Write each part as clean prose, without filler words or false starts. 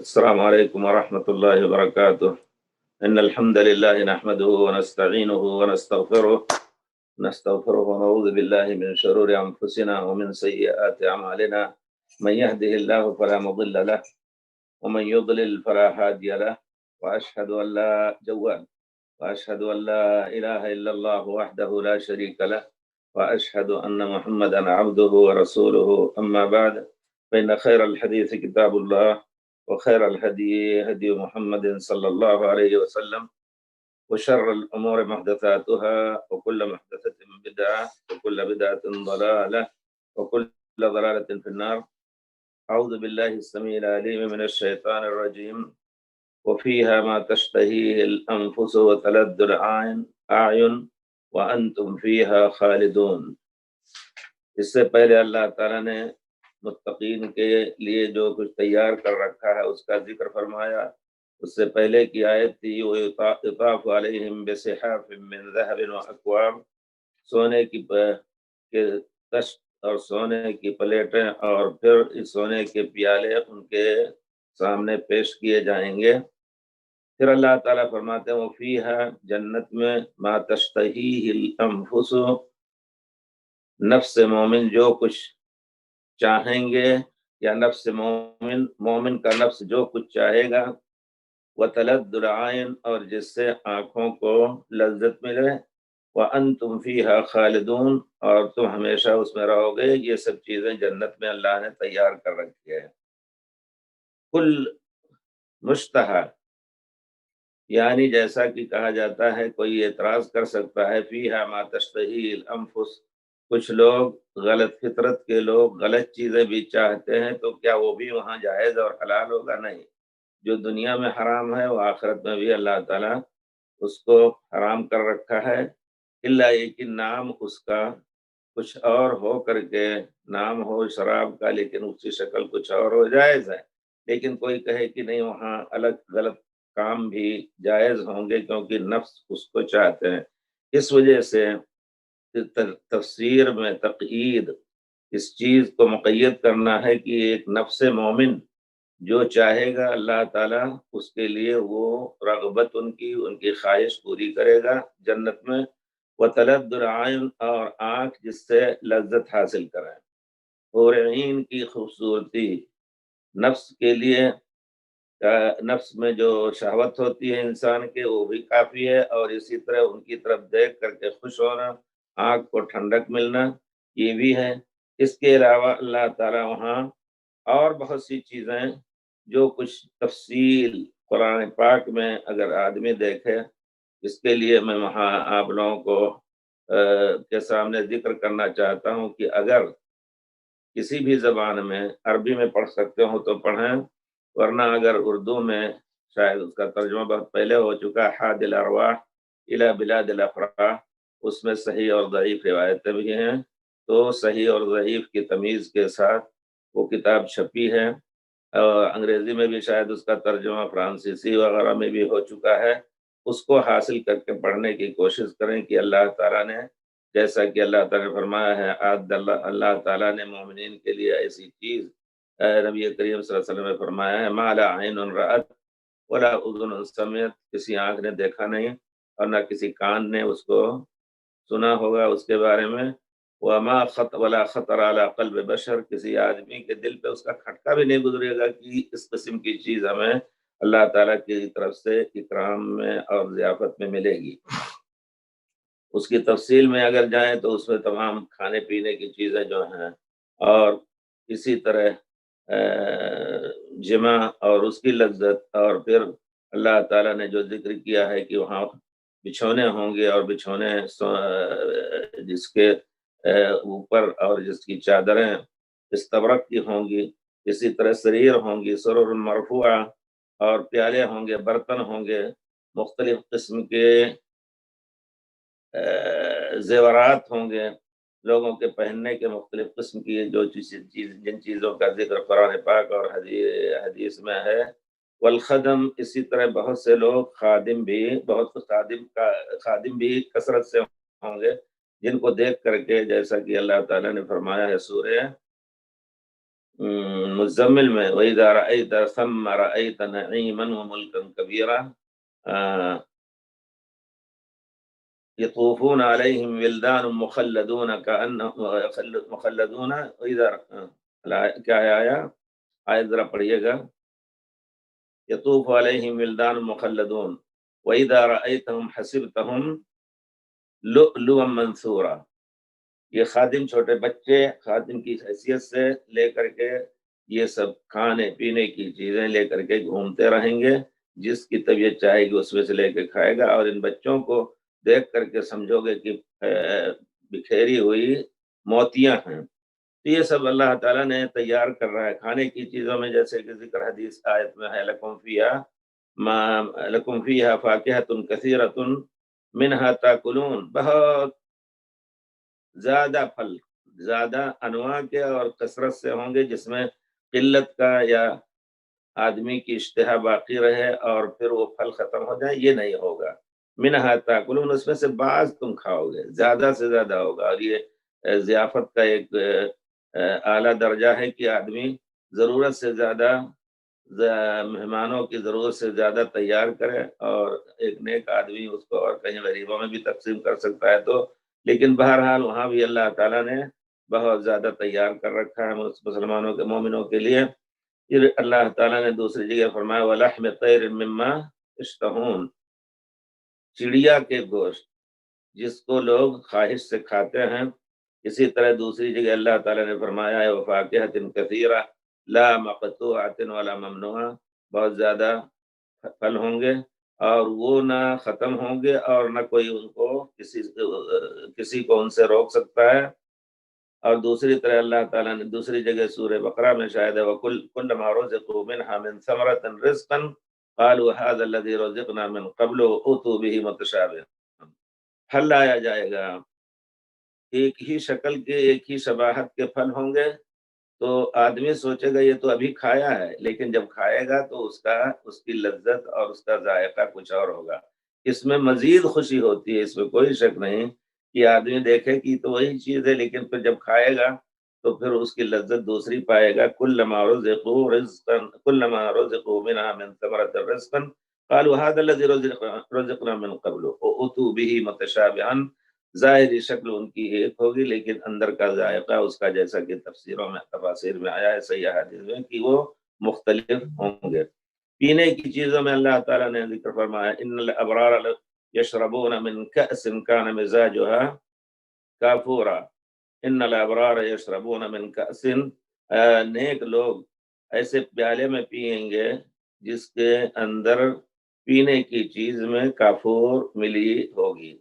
السلام عليكم ورحمة الله وبركاته. إن الحمد لله نحمده ونستعينه ونستغفره ونعوذ بالله من شرور أنفسنا ومن سيئات أعمالنا. من يهده الله فلا مضل له ومن يضلل فلا هادي له. وأشهد أن لا جواد وأشهد أن لا إله إلا الله وحده لا شريك له وأشهد أن محمدا عبده ورسوله. أما بعد، فإن خير الحديث كتاب الله وخير الهدي هدي محمد صلى الله عليه وسلم وشر الأمور محدثاتها وكل محدثة بدعة وكل بدعة ضلالة وكل ضلالة في النار. أعوذ بالله السميع العليم من الشيطان الرجيم. وفيها ما تشتهيه الأنفس وتلذ الأعين وأنتم فيها خالدون. اس سے پہلے اللہ تعالیٰ نے متقین کے لیے جو کچھ تیار کر رکھا ہے اس کا ذکر فرمایا. اس سے پہلے کی آیت تھی وَيُطَافُ عَلَيْهِمْ بِصِحَافٍ مِّن ذَهَبٍ وَأَكْوَابٍ، سونے کی تشت اور سونے کی پلیٹیں اور پھر اس سونے کے پیالے ان کے سامنے پیش کیے جائیں گے. پھر اللہ تعالیٰ فرماتے ہیں وَفِيهَا، جنت میں مَا تَشْتَهِيهِ الْأَنفُسُ، نفس مومن جو کچھ چاہیں گے، یا نفس مومن کا نفس جو کچھ چاہے گا. وَتَلَذُّ الْعَيْنِ، اور جس سے آنکھوں کو لذت ملے. وَأَنْتُمْ فِيهَا خَالِدُونَ، اور تم ہمیشہ اس میں رہو گے. یہ سب چیزیں جنت میں اللہ نے تیار کر رکھی ہے. کل مشتہا، یعنی جیسا کہ کہا جاتا ہے، کوئی اعتراض کر سکتا ہے فیہا ما تشتہی الانفس، کچھ لوگ غلط فطرت کے لوگ غلط چیزیں بھی چاہتے ہیں، تو کیا وہ بھی وہاں جائز اور حلال ہوگا؟ نہیں. جو دنیا میں حرام ہے وہ آخرت میں بھی اللہ تعالیٰ اس کو حرام کر رکھا ہے. الا یہ کہ نام اس کا کچھ اور ہو کر کے، نام ہو شراب کا لیکن اس کی شکل کچھ اور ہو، جائز ہے. لیکن کوئی کہے کہ نہیں، وہاں الگ غلط کام بھی جائز ہوں گے کیونکہ نفس اس کو چاہتے ہیں. اس وجہ سے تفسیر میں تقیید، اس چیز کو مقید کرنا ہے کہ ایک نفس مومن جو چاہے گا اللہ تعالیٰ اس کے لیے وہ رغبت ان کی خواہش پوری کرے گا جنت میں. وَتَلَذُّ الْعَيْنِ، اور آنکھ جس سے لذت حاصل کریں. حور عین کی خوبصورتی نفس کے لیے، نفس میں جو شہوت ہوتی ہے انسان کے، وہ بھی کافی ہے. اور اسی طرح ان کی طرف دیکھ کر کے خوش ہونا، آنکھ کو ٹھنڈک ملنا، یہ بھی ہے. اس کے علاوہ اللہ تعالیٰ وہاں اور بہت سی چیزیں جو کچھ تفصیل قرآن پاک میں اگر آدمی دیکھے، اس کے لیے میں وہاں آپ لوگوں کو کے سامنے ذکر کرنا چاہتا ہوں کہ اگر کسی بھی زبان میں، عربی میں پڑھ سکتے ہو تو پڑھیں، ورنہ اگر اردو میں شاید اس کا ترجمہ بہت پہلے ہو چکا، حاد الارواح الی بلاد الافراح، اس میں صحیح اور ضعیف روایتیں بھی ہیں. تو صحیح اور ضعیف کی تمیز کے ساتھ وہ کتاب چھپی ہے. انگریزی میں بھی شاید اس کا ترجمہ، فرانسیسی وغیرہ میں بھی ہو چکا ہے. اس کو حاصل کر کے پڑھنے کی کوشش کریں کہ اللہ تعالیٰ نے، جیسا کہ اللہ تعالیٰ نے فرمایا ہے، اللہ تعالیٰ نے مومنین کے لیے ایسی چیز، نبی کریم صلی اللہ علیہ وسلم نے فرمایا ہے ما لا عین رأت ولا اذن سمعت، کسی آنکھ نے دیکھا نہیں اور نہ کسی کان نے اس کو سنا ہوگا اس کے بارے میں. وما ولا خطر علی قلب بشر، کسی آدمی کے دل پہ اس کا کھٹکا بھی نہیں گزرے گا کہ اس قسم کی چیز ہمیں اللہ تعالیٰ کی طرف سے اکرام میں اور ضیافت میں ملے گی. اس کی تفصیل میں اگر جائیں تو اس میں تمام کھانے پینے کی چیزیں جو ہیں، اور اسی طرح جمع اور اس کی لذت، اور پھر اللہ تعالیٰ نے جو ذکر کیا ہے کہ وہاں بچھونے ہوں گے، اور بچھونے جس کے اوپر اور جس کی چادریں استبرق کی ہوں گی، اسی طرح سریر ہوں گی، سرر مرفوعہ، اور پیالے ہوں گے، برتن ہوں گے، مختلف قسم کے زیورات ہوں گے، لوگوں کے پہننے کے مختلف قسم کی جو جن چیزوں کا ذکر قرآن پاک اور حدیث میں ہے. والخدم، اسی طرح بہت سے لوگ خادم بھی کثرت سے ہوں گے، جن کو دیکھ کر کے، جیسا کہ اللہ تعالیٰ نے فرمایا ہے سورہ مزمل میں وَإِذَا رَأَيْتَ ثَمَّ رَأَيْتَ نَعِيمًا وَمُلْكًا كَبِيرًا يطوفون علیہم ولدان مخلدون مخلدون کیا ہے آیا ذرا پڑھیے گا. یطوف علیہم ولدان مخلدون وَإِذَا رَأَيْتَهُمْ حَسِبْتَهُمْ لُؤْلُؤًا مَنثُورًا. یہ خادم چھوٹے بچے خادم کی حیثیت سے لے کر کے یہ سب کھانے پینے کی چیزیں لے کر کے گھومتے رہیں گے، جس کی طبیعت چاہے گی اس میں سے لے کے کھائے گا، اور ان بچوں کو دیکھ کر کے سمجھو گے کہ بکھیری ہوئی موتیاں ہیں. تو یہ سب اللہ تعالیٰ نے تیار کر رہا ہے کھانے کی چیزوں میں، جیسے کہ ذکر حدیث آیت میں ہے لکم فیہا فاکہۃ کثیرۃ منہا تاکلون. بہت زیادہ پھل زیادہ انواع کے اور کثرت سے ہوں گے، جس میں قلت کا یا آدمی کی اشتہا باقی رہے اور پھر وہ پھل ختم ہو جائے، یہ نہیں ہوگا. منہا تاکلون، اس میں سے بعض تم کھاؤ گے، زیادہ سے زیادہ ہوگا. اور یہ ضیافت کا ایک اعلیٰ درجہ ہے کہ آدمی ضرورت سے زیادہ مہمانوں کی ضرورت سے زیادہ تیار کرے، اور ایک نیک آدمی اس کو اور کہیں غریبوں میں بھی تقسیم کر سکتا ہے. تو لیکن بہرحال وہاں بھی اللہ تعالیٰ نے بہت زیادہ تیار کر رکھا ہے مسلمانوں کے مومنوں کے لیے. پھر اللہ تعالیٰ نے دوسری جگہ فرمایا وَلَحْمِ طَيْرٍ مِّمَّا يَشْتَهُونَ، چڑیا کے گوشت جس کو لوگ خواہش سے کھاتے ہیں. اسی طرح دوسری جگہ اللہ تعالیٰ نے فرمایا ہے وَفَاكِهَةٍ كَثِيرَةٍ لَا مَقْطُوعَةٍ وَلَا مَمْنُوعَةٍ، بہت زیادہ پھل ہوں گے اور وہ نہ ختم ہوں گے اور نہ کوئی ان کو کسی کو ان سے روک سکتا ہے. اور دوسری طرح اللہ تعالیٰ نے دوسری جگہ سورہ بقرہ میں شاید ہے وَكُلَّمَا رُزِقُوا مِنْهَا مِنْ ثَمَرَةٍ رِزْقًا قَالُوا هَذَا الَّذِي رُزِقْنَا مِنْ قَبْلُ وَأُوتُوا بِهِ مُتَشَابِهًا. پھل لایا جائے گا، ایک ہی شکل کے ایک ہی شباہت کے پھل ہوں گے، تو آدمی سوچے گا یہ تو ابھی کھایا ہے، لیکن جب کھائے گا تو اس کی لذت اور اس کا ذائقہ کچھ اور ہوگا. اس میں مزید خوشی ہوتی ہے، اس میں کوئی شک نہیں کہ آدمی دیکھے کہ تو وہی چیز ہے، لیکن پھر جب کھائے گا تو پھر اس کی لذت دوسری پائے گا. كُلَّمَا رُزِقُوا مِنْهَا مِنْ ثَمَرَةٍ رِزْقًا قَالُوا هَذَا الَّذِي رُزِقْنَا مِنْ قَبْلُ وَأُوتُوا بِهِ مُتَشَابِهًا. ظاہری شکل ان کی ایک ہوگی لیکن اندر کا ذائقہ اس کا، جیسا کہ تفاسیر میں آیا ہے صحیح حدیث میں، کہ وہ مختلف ہوں گے. پینے کی چیزوں میں اللہ تعالیٰ نے ذکر فرمایا ان الابرار یشربون من کأس کان مزاجها کافورا. ان الابرار یشربون من کأس، نیک لوگ ایسے پیالے میں پیئیں گے جس کے اندر پینے کی چیز میں کافور ملی ہوگی.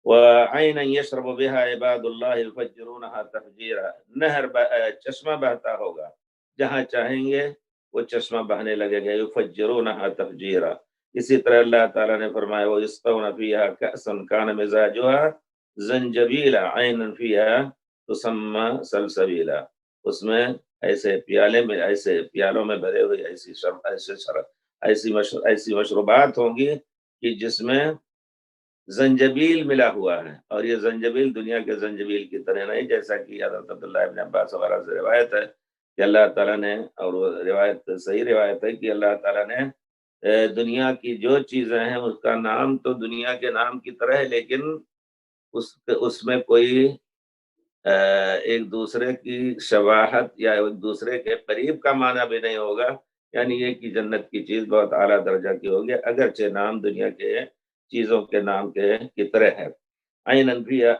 وعینا یشرب بها عباد اللہ یفجرونها تفجیرا، نہر چشمہ بہتا ہوگا، جہاں چاہیں گے وہ چشمہ بہنے لگے گا. یفجرونها تفجیرا. اسی طرح اللہ تعالیٰ نے فرمایا وَيُسْقَوْنَ فِيهَا كَأْسًا كَانَ مِزَاجُهَا زَنْجَبِيلًا عَيْنًا فِيهَا تُسَمَّى سَلْسَبِيلًا. اس میں ایسے پیالوں میں بھرے ہوئے ایسی مشروبات ہوں گی کہ جس میں زنجبیل ملا ہوا ہے. اور یہ زنجبیل دنیا کے زنجبیل کی طرح نہیں، جیسا کہ حضرت عبداللہ ابن عباس وغیرہ سے روایت ہے کہ اللہ تعالیٰ نے، اور وہ روایت صحیح روایت ہے کہ اللہ تعالیٰ نے دنیا کی جو چیزیں ہیں اس کا نام تو دنیا کے نام کی طرح ہے، لیکن اس میں کوئی ایک دوسرے کی شباہت یا ایک دوسرے کے قریب کا معنی بھی نہیں ہوگا. یعنی یہ کہ جنت کی چیز بہت اعلیٰ درجہ کی ہوگی، اگرچہ نام دنیا کے چیزوں کے نام کی طرح ہے. عَيْنًا فِيهَا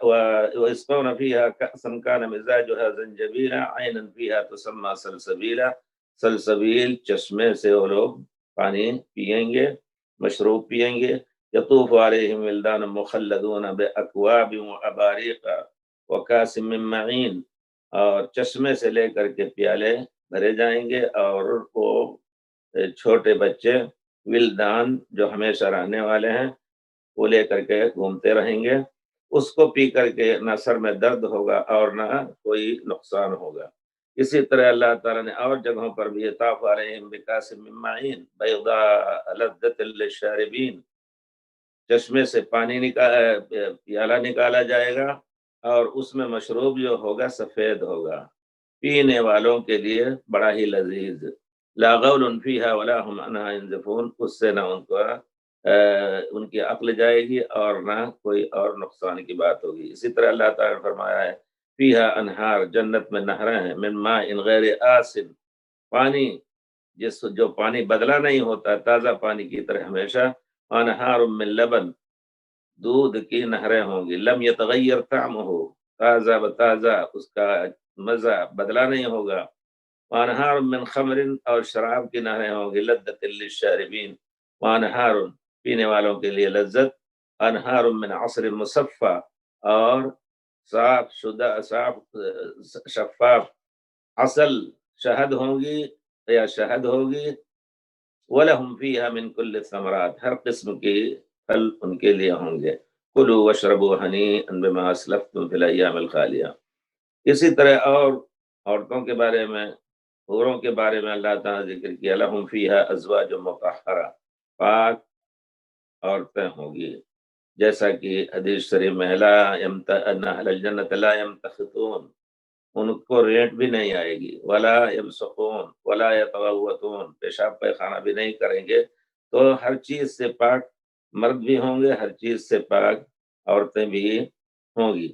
وَيُسْقَوْنَ فِيهَا كَأْسًا كَانَ مِزَاجُهَا زَنْجَبِيلًا عَيْنًا فِيهَا تُسَمَّى سَلْسَبِيلًا. سلسبیل چشمے سے وہ لوگ پانی پیئیں گے، مشروب پیئیں گے. یطوف علیہم ولدان مخلدون بأکواب واباریق وکاس من معین، اور چشمے سے لے کر کے پیالے بھرے جائیں گے، اور وہ چھوٹے بچے ولدان جو ہمیشہ رہنے والے ہیں وہ لے کر کے گھومتے رہیں گے. اس کو پی کر کے نہ سر میں درد ہوگا اور نہ کوئی نقصان ہوگا. اسی طرح اللہ تعالیٰ نے اور جگہوں پر بھی یطاف علیہم بکاس من معین بیضاء لذۃ للشاربین، چشمے سے پانی پیالہ نکالا جائے گا اور اس میں مشروب جو ہوگا سفید ہوگا، پینے والوں کے لیے بڑا ہی لذیذ، لا غول فیہا ولا هم عنہا ینزفون، اس سے نہ ان کی عقل جائے گی اور نہ کوئی اور نقصان کی بات ہوگی۔ اسی طرح اللہ تعالیٰ نے فرمایا ہے فیہا انہار، جنت میں نہریں ہیں، من ماء غیر آسن، پانی جو پانی بدلا نہیں ہوتا، تازہ پانی کی طرح ہمیشہ، انہار من لبن، دودھ کی نہریں ہوں گی، لم یتغیر طعمہ، تازہ بتازہ اس کا مزہ بدلا نہیں ہوگا، وانہار من خمر، اور شراب کی نہریں ہوں گی، لذت للشاربین، وانہار پینے والوں کے لیے لذت، انہار من عصر مصفى، اور صاف شدہ صاف شفاف عسل شہد ہوں گی یا شہد ہوگی، وَلَهُمْ فِيهَا مِنْ كُلِّ الثَّمَرَاتِ، ہر قسم کی پھل ان کے لیے ہوں گے، کُلُوا وَاشْرَبُوا هَنِيئًا بِمَا أَسْلَفْتُمْ فِي الْأَيَّامِ الْخَالِيَةِ۔ اسی طرح اور عورتوں کے بارے میں، حوروں کے بارے میں اللہ تعالیٰ نے ذکر کیا، لَهُمْ فِيهَا أَزْوَاجٌ مُطَهَّرَةٌ، پاک عورتیں ہوں گی، جیسا کہ حدیث شریف میں لا ان اہل الجنت لا یمتخطون، ان کو ریٹ بھی نہیں آئے گی، ولا یمسقون ولا یتغوطون، پیشاب پیخانہ بھی نہیں کریں گے، تو ہر چیز سے پاک مرد بھی ہوں گے، ہر چیز سے پاک عورتیں بھی ہوں گی۔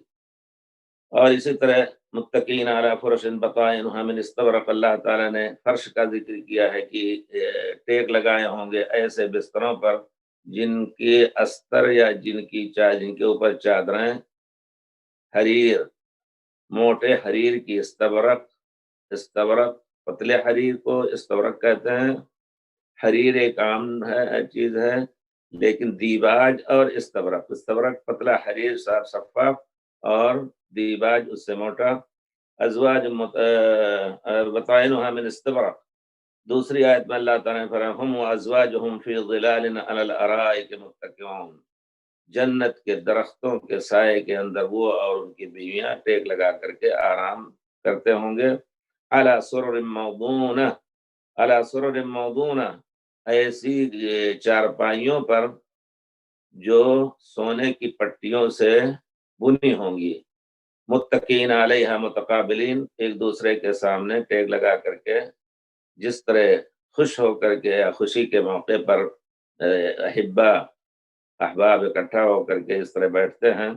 اور اسی طرح متقین علی فرش بطائنها من استبرق، اللہ تعالیٰ نے فرش کا ذکر کیا ہے کہ ٹیک لگائے ہوں گے ایسے بستروں پر جن کے استر یا جن کے اوپر چادریں حریر، موٹے حریر کی، استبرق پتلے حریر کو استبرق کہتے ہیں۔ حریر ایک عام چیز ہے، لیکن دیباج اور استبرق پتلا حریر صاف شفاف، اور دیباج اس سے موٹا، ازواج بطائنها من استبرق۔ دوسری آیت میں اللہ تعالیٰ نے فرمایا ہم وازواجہم فی ظلال علی الارائک متکئون، جنت کے درختوں کے سائے کے اندر وہ اور ان کی بیویاں ٹیک لگا کر کے آرام کرتے ہوں گے، علی سرر موضونہ، علی سرر موضونہ، ایسی چارپائیوں پر جو سونے کی پٹیوں سے بنی ہوں گی، متقین علیہا متقابلین، ایک دوسرے کے سامنے ٹیک لگا کر کے، جس طرح خوش ہو کر کے یا خوشی کے موقع پر احباب اکٹھا ہو کر کے اس طرح بیٹھتے ہیں،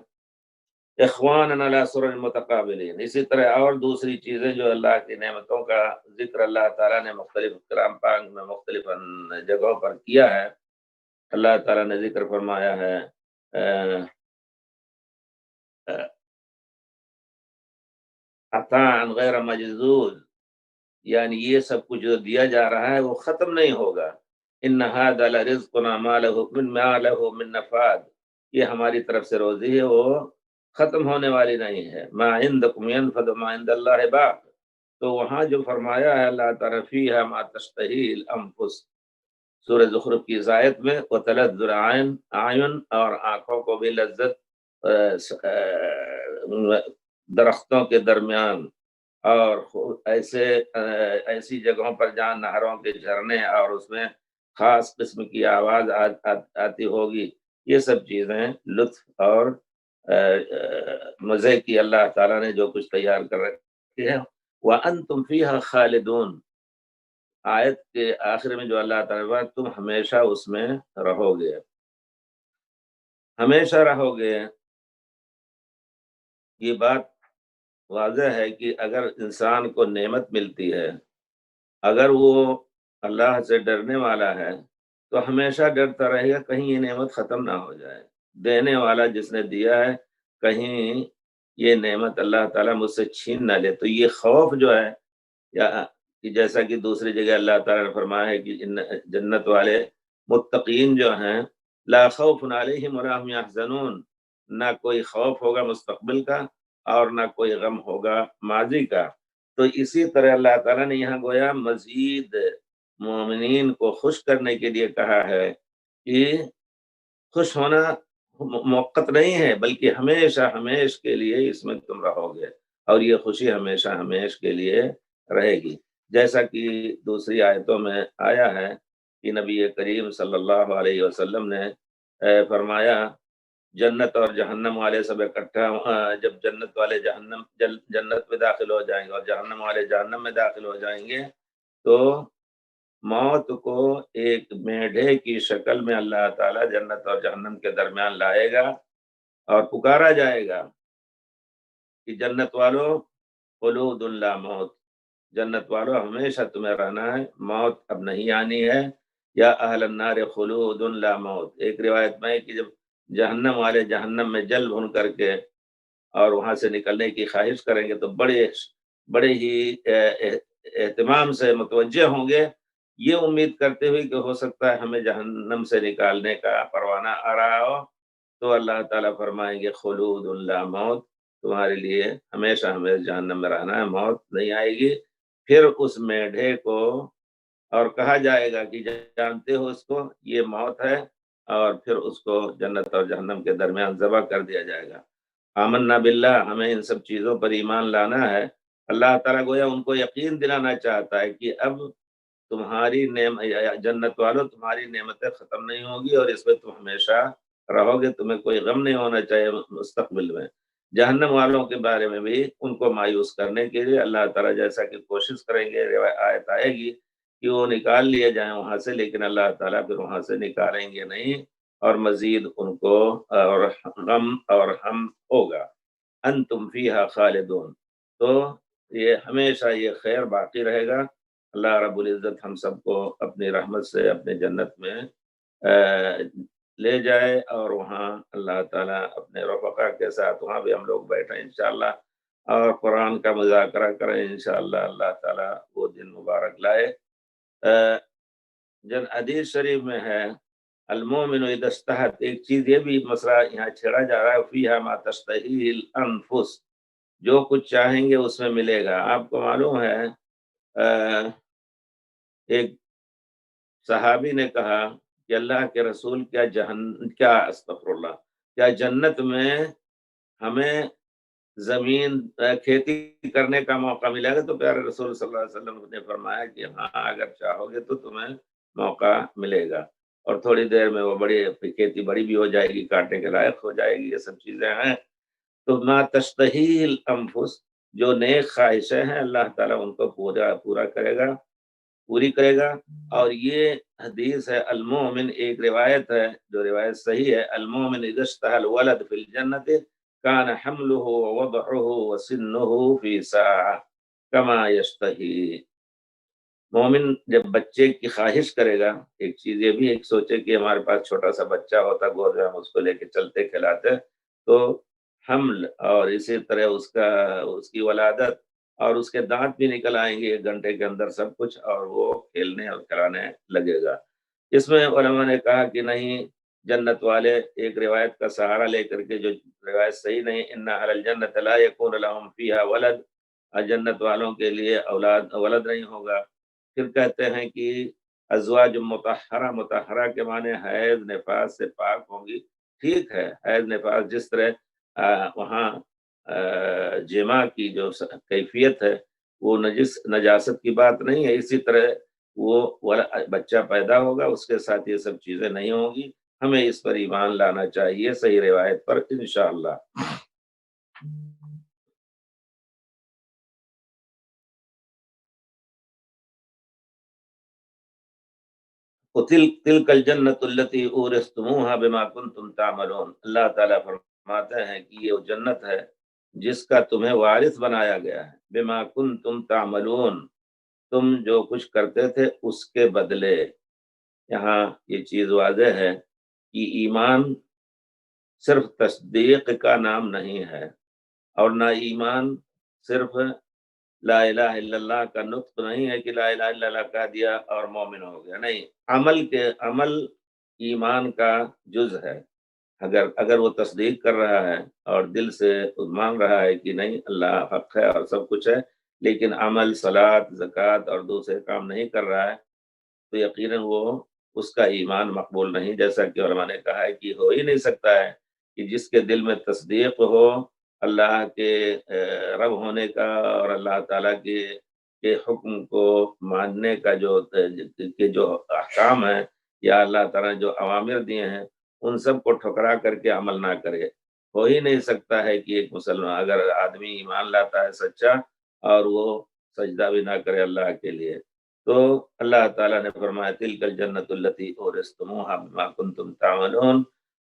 اخوانا علی سرر متقابلین۔ اسی طرح اور دوسری چیزیں جو اللہ کی نعمتوں کا ذکر اللہ تعالیٰ نے مختلف کلام پاک میں مختلف جگہوں پر کیا ہے۔ اللہ تعالیٰ نے ذکر فرمایا ہے عطاء غیر مجذوذ، یعنی یہ سب کچھ جو دیا جا رہا ہے وہ ختم نہیں ہوگا، ان ھذا لرزقنا ما له من نفاد، یہ ہماری طرف سے روزی ہے، وہ ختم ہونے والی نہیں ہے، ما عندکم ينفد ما عند اللہ باق، تو وہاں جو فرمایا ہے اللہ تعالیٰ فیہا ما تشتہی الانفس، سورہ زخرف کی اس آیت میں، وتلذ الاعین، اور آنکھوں کو بھی لذت درختوں کے درمیان اور ایسی جگہوں پر جہاں نہروں کے جھرنے اور اس میں خاص قسم کی آواز آتی ہوگی، یہ سب چیزیں لطف اور مزے کی اللہ تعالیٰ نے جو کچھ تیار کر رکھی ہے۔ وَأَنْتُمْ فِيهَا خَالِدُونَ، آیت کے آخر میں جو اللہ تعالیٰ تم ہمیشہ اس میں رہو گے، ہمیشہ رہو گے، یہ بات واضح ہے کہ اگر انسان کو نعمت ملتی ہے، اگر وہ اللہ سے ڈرنے والا ہے تو ہمیشہ ڈرتا رہے گا کہیں یہ نعمت ختم نہ ہو جائے، دینے والا جس نے دیا ہے کہیں یہ نعمت اللہ تعالیٰ مجھ سے چھین نہ لے، تو یہ خوف جو ہے، یا کہ جیسا کہ دوسری جگہ اللہ تعالیٰ نے فرمایا ہے کہ جنت والے متقین جو ہیں، لا خوف علیہم ولا هم یحزنون، نہ کوئی خوف ہوگا مستقبل کا اور نہ کوئی غم ہوگا ماضی کا۔ تو اسی طرح اللہ تعالیٰ نے یہاں گویا مزید مومنین کو خوش کرنے کے لیے کہا ہے کہ خوش ہونا موقت نہیں ہے، بلکہ ہمیشہ ہمیش کے لیے اس میں تم رہو گے، اور یہ خوشی ہمیشہ ہمیش کے لیے رہے گی، جیسا کہ دوسری آیتوں میں آیا ہے کہ نبی کریم صلی اللہ علیہ وسلم نے فرمایا جنت اور جہنم والے سب اکٹھا جب جنت والے جنت میں داخل ہو جائیں گے اور جہنم والے جہنم میں داخل ہو جائیں گے، تو موت کو ایک میڈھے کی شکل میں اللہ تعالیٰ جنت اور جہنم کے درمیان لائے گا اور پکارا جائے گا کہ جنت والو خلود لا موت، جنت والو ہمیشہ تمہیں رہنا ہے، موت اب نہیں آنی ہے۔ یا اہل النار خلود لا موت، ایک روایت میں ہے کہ جب جہنم والے جہنم میں جل بھن کر کے اور وہاں سے نکلنے کی خواہش کریں گے تو بڑے ہی اہتمام سے متوجہ ہوں گے، یہ امید کرتے ہوئے کہ ہو سکتا ہے ہمیں جہنم سے نکالنے کا پروانہ آ رہا ہو، تو اللہ تعالیٰ فرمائیں گے خلود لا موت، تمہارے لیے ہمیشہ ہمیں جہنم میں رہنا ہے، موت نہیں آئے گی۔ پھر اس میڈھے کو اور کہا جائے گا کہ جانتے ہو اس کو، یہ موت ہے، اور پھر اس کو جنت اور جہنم کے درمیان ذبح کر دیا جائے گا۔ آمنا باللہ، ہمیں ان سب چیزوں پر ایمان لانا ہے۔ اللہ تعالیٰ گویا ان کو یقین دلانا چاہتا ہے کہ اب تمہاری جنت والوں تمہاری نعمتیں ختم نہیں ہوگی اور اس میں تم ہمیشہ رہو گے، تمہیں کوئی غم نہیں ہونا چاہیے مستقبل میں۔ جہنم والوں کے بارے میں بھی ان کو مایوس کرنے کے لیے اللہ تعالیٰ جیسا کہ کوشش کریں گے، آیت آئے گی کہ وہ نکال لیے جائیں وہاں سے، لیکن اللہ تعالیٰ پھر وہاں سے نکالیں گے نہیں، اور مزید ان کو اور غم اور ہم ہوگا۔ انتم فیہا خالدون، تو یہ ہمیشہ یہ خیر باقی رہے گا۔ اللہ رب العزت ہم سب کو اپنی رحمت سے اپنے جنت میں لے جائے، اور وہاں اللہ تعالیٰ اپنے رفقا کے ساتھ وہاں بھی ہم لوگ بیٹھیں انشاءاللہ اور قرآن کا مذاکرہ کریں انشاءاللہ۔ اللہ تعالیٰ وہ دن مبارک لائے۔ جن حدیث شریف میں ہے المومن اذا استحت، ایک چیز یہ بھی مسئلہ یہاں چھیڑا جا رہا ہے، فیہا ما تشتہی الانفس، جو کچھ چاہیں گے اس میں ملے گا۔ آپ کو معلوم ہے ایک صحابی نے کہا کہ اللہ کے رسول، کیا استغفر اللہ، کیا جنت میں ہمیں زمین کھیتی کرنے کا موقع ملے گا؟ تو پیارے رسول صلی اللہ علیہ وسلم نے فرمایا کہ ہاں، اگر چاہو گے تو تمہیں موقع ملے گا، اور تھوڑی دیر میں وہ کھیتی بڑی بھی ہو جائے گی، کاٹنے کے لائق ہو جائے گی، یہ سب چیزیں ہیں۔ تو ما تشتہی الانفس، جو نیک خواہشیں ہیں اللہ تعالیٰ ان کو پورا پوری کرے گا۔ اور یہ حدیث ہے المومن، ایک روایت ہے جو روایت صحیح ہے، المومن اذا اشتہى الولد فی الجنت کان حمله ووضعه وسنه فی ساعة کما یشتہی۔ مومن جب بچے کی خواہش کرے گا، ایک چیز یہ بھی ایک سوچے کہ ہمارے پاس چھوٹا سا بچہ ہوتا گود میں، ہم اس کو لے کے چلتے کھلاتے، تو حمل اور اسی طرح اس کی ولادت اور اس کے دانت بھی نکل آئیں گے 1 گھنٹے کے اندر سب کچھ، اور وہ کھیلنے اور کھلانے لگے گا۔ اس میں علماء نے کہا کہ نہیں، جنت والے ایک روایت کا سہارا لے کر کے، جو روایت صحیح نہیں، ان اہل الجنت لا یکون لهم فیہا ولد، جنت والوں کے لیے ولد نہیں ہوگا۔ پھر کہتے ہیں کہ ازواج مطہرہ کے معنی حیض نفاس سے پاک ہوں گی۔ ٹھیک ہے، حیض نفاس جس طرح وہاں جماع کی جو کیفیت ہے وہ نجاست کی بات نہیں ہے، اسی طرح وہ بچہ پیدا ہوگا، اس کے ساتھ یہ سب چیزیں نہیں ہوں گی۔ ہمیں اس پر ایمان لانا چاہیے صحیح روایت پر انشاءاللہ۔ تلک الجنت التی اورثتموها بما کنتم تعملون، اللہ تعالیٰ فرماتے ہیں کہ یہ جنت ہے جس کا تمہیں وارث بنایا گیا ہے، بما کنتم تعملون، تم جو کچھ کرتے تھے اس کے بدلے۔ یہاں یہ چیز واضح ہے کہ ایمان صرف تصدیق کا نام نہیں ہے، اور نہ ایمان صرف لا الہ الا اللہ کا نطق نہیں ہے کہ لا الہ الا اللہ کہہ دیا اور مومن ہو گیا، نہیں، عمل ایمان کا جز ہے۔ اگر وہ تصدیق کر رہا ہے اور دل سے مان رہا ہے کہ نہیں اللہ حق ہے اور سب کچھ ہے، لیکن عمل صلاۃ زکوٰۃ اور دوسرے کام نہیں کر رہا ہے، تو یقیناً وہ اس کا ایمان مقبول نہیں، جیسا کہ علماء نے کہا ہے کہ ہو ہی نہیں سکتا ہے کہ جس کے دل میں تصدیق ہو اللہ کے رب ہونے کا اور اللہ تعالیٰ کے حکم کو ماننے کا، جو احکام ہیں یا اللہ تعالیٰ نے جو اوامر دیے ہیں ان سب کو ٹھکرا کر کے عمل نہ کرے۔ ہو ہی نہیں سکتا ہے کہ ایک مسلمان اگر آدمی ایمان لاتا ہے سچا اور وہ سجدہ بھی نہ کرے اللہ کے لیے، تو اللہ تعالیٰ نے فرمایا تلک الجنت التی اورثتموها بما کنتم تعملون،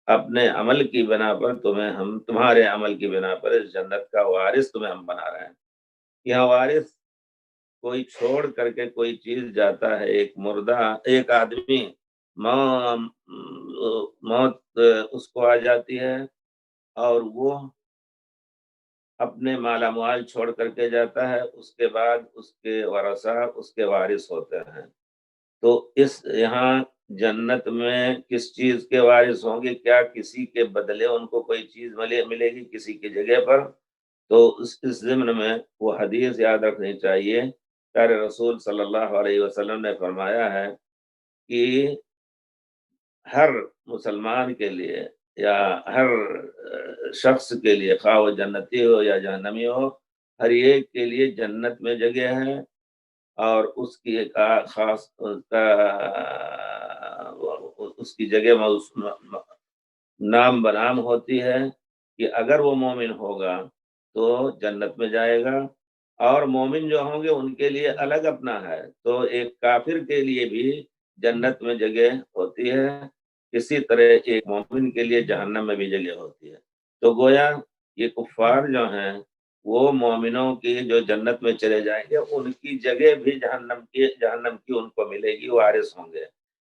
اپنے عمل کی بنا پر تمہارے عمل کی بنا پر اس جنت کا وارث تمہیں ہم بنا رہے ہیں۔ یہاں وارث کوئی چھوڑ کر کے کوئی چیز جاتا ہے، ایک مردہ، ایک آدمی موت اس کو آ جاتی ہے اور وہ اپنے مالا مال چھوڑ کر کے جاتا ہے، اس کے بعد اس کے ورثہ اس کے وارث ہوتے ہیں۔ تو اس یہاں جنت میں کس چیز کے وارث ہوں گے؟ کیا کسی کے بدلے ان کو کوئی چیز ملے گی کسی کی جگہ پر؟ تو اس ضمن میں وہ حدیث یاد رکھنی چاہیے۔ پیارے رسول صلی اللہ علیہ وسلم نے فرمایا ہے کہ ہر مسلمان کے لیے یا ہر شخص کے لیے، خواہ وہ جنتی ہو یا جہنمی ہو، ہر ایک کے لیے جنت میں جگہ ہے، اور اس کی ایک خاص اس کی جگہ نام بنام ہوتی ہے کہ اگر وہ مومن ہوگا تو جنت میں جائے گا، اور مومن جو ہوں گے ان کے لیے الگ اپنا ہے۔ تو ایک کافر کے لیے بھی جنت میں جگہ ہوتی ہے، اسی طرح ایک مومن کے لیے جہنم میں بھی جگہ ہوتی ہے۔ تو گویا یہ کفار جو ہیں وہ مومنوں کی جو جنت میں چلے جائیں گے ان کی جگہ بھی جہنم کی ان کو ملے گی، وارث ہوں گے۔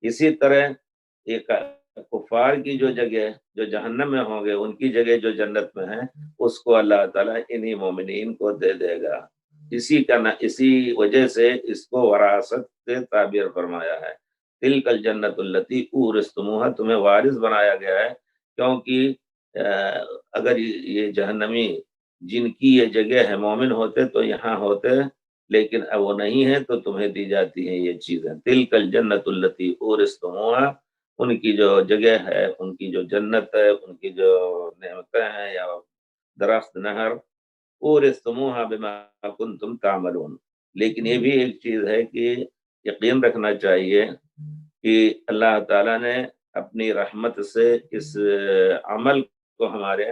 اسی طرح ایک کفار کی جو جگہ جو جہنم میں ہوں گے ان کی جگہ جو جنت میں ہے اس کو اللہ تعالیٰ انہی مومنین کو دے دے گا۔ اسی وجہ سے اس کو وراثت سے تعبیر فرمایا ہے، تلک الجنت التی اورثتموها، تمہیں وارث بنایا گیا ہے، کیونکہ اگر یہ جہنمی جن کی یہ جگہ ہے مومن ہوتے تو یہاں ہوتے، لیکن اب وہ نہیں ہے تو تمہیں دی جاتی ہیں یہ چیزیں۔ تلک الجنت التی اورثتموها، ان کی جو جگہ ہے، ان کی جو جنت ہے، ان کی جو نعمتیں ہیں یا درخت نہر، اورثتموها بما کنتم تعملون۔ لیکن یہ بھی ایک چیز ہے کہ یقین رکھنا چاہیے کہ اللہ تعالیٰ نے اپنی رحمت سے اس عمل کو ہمارے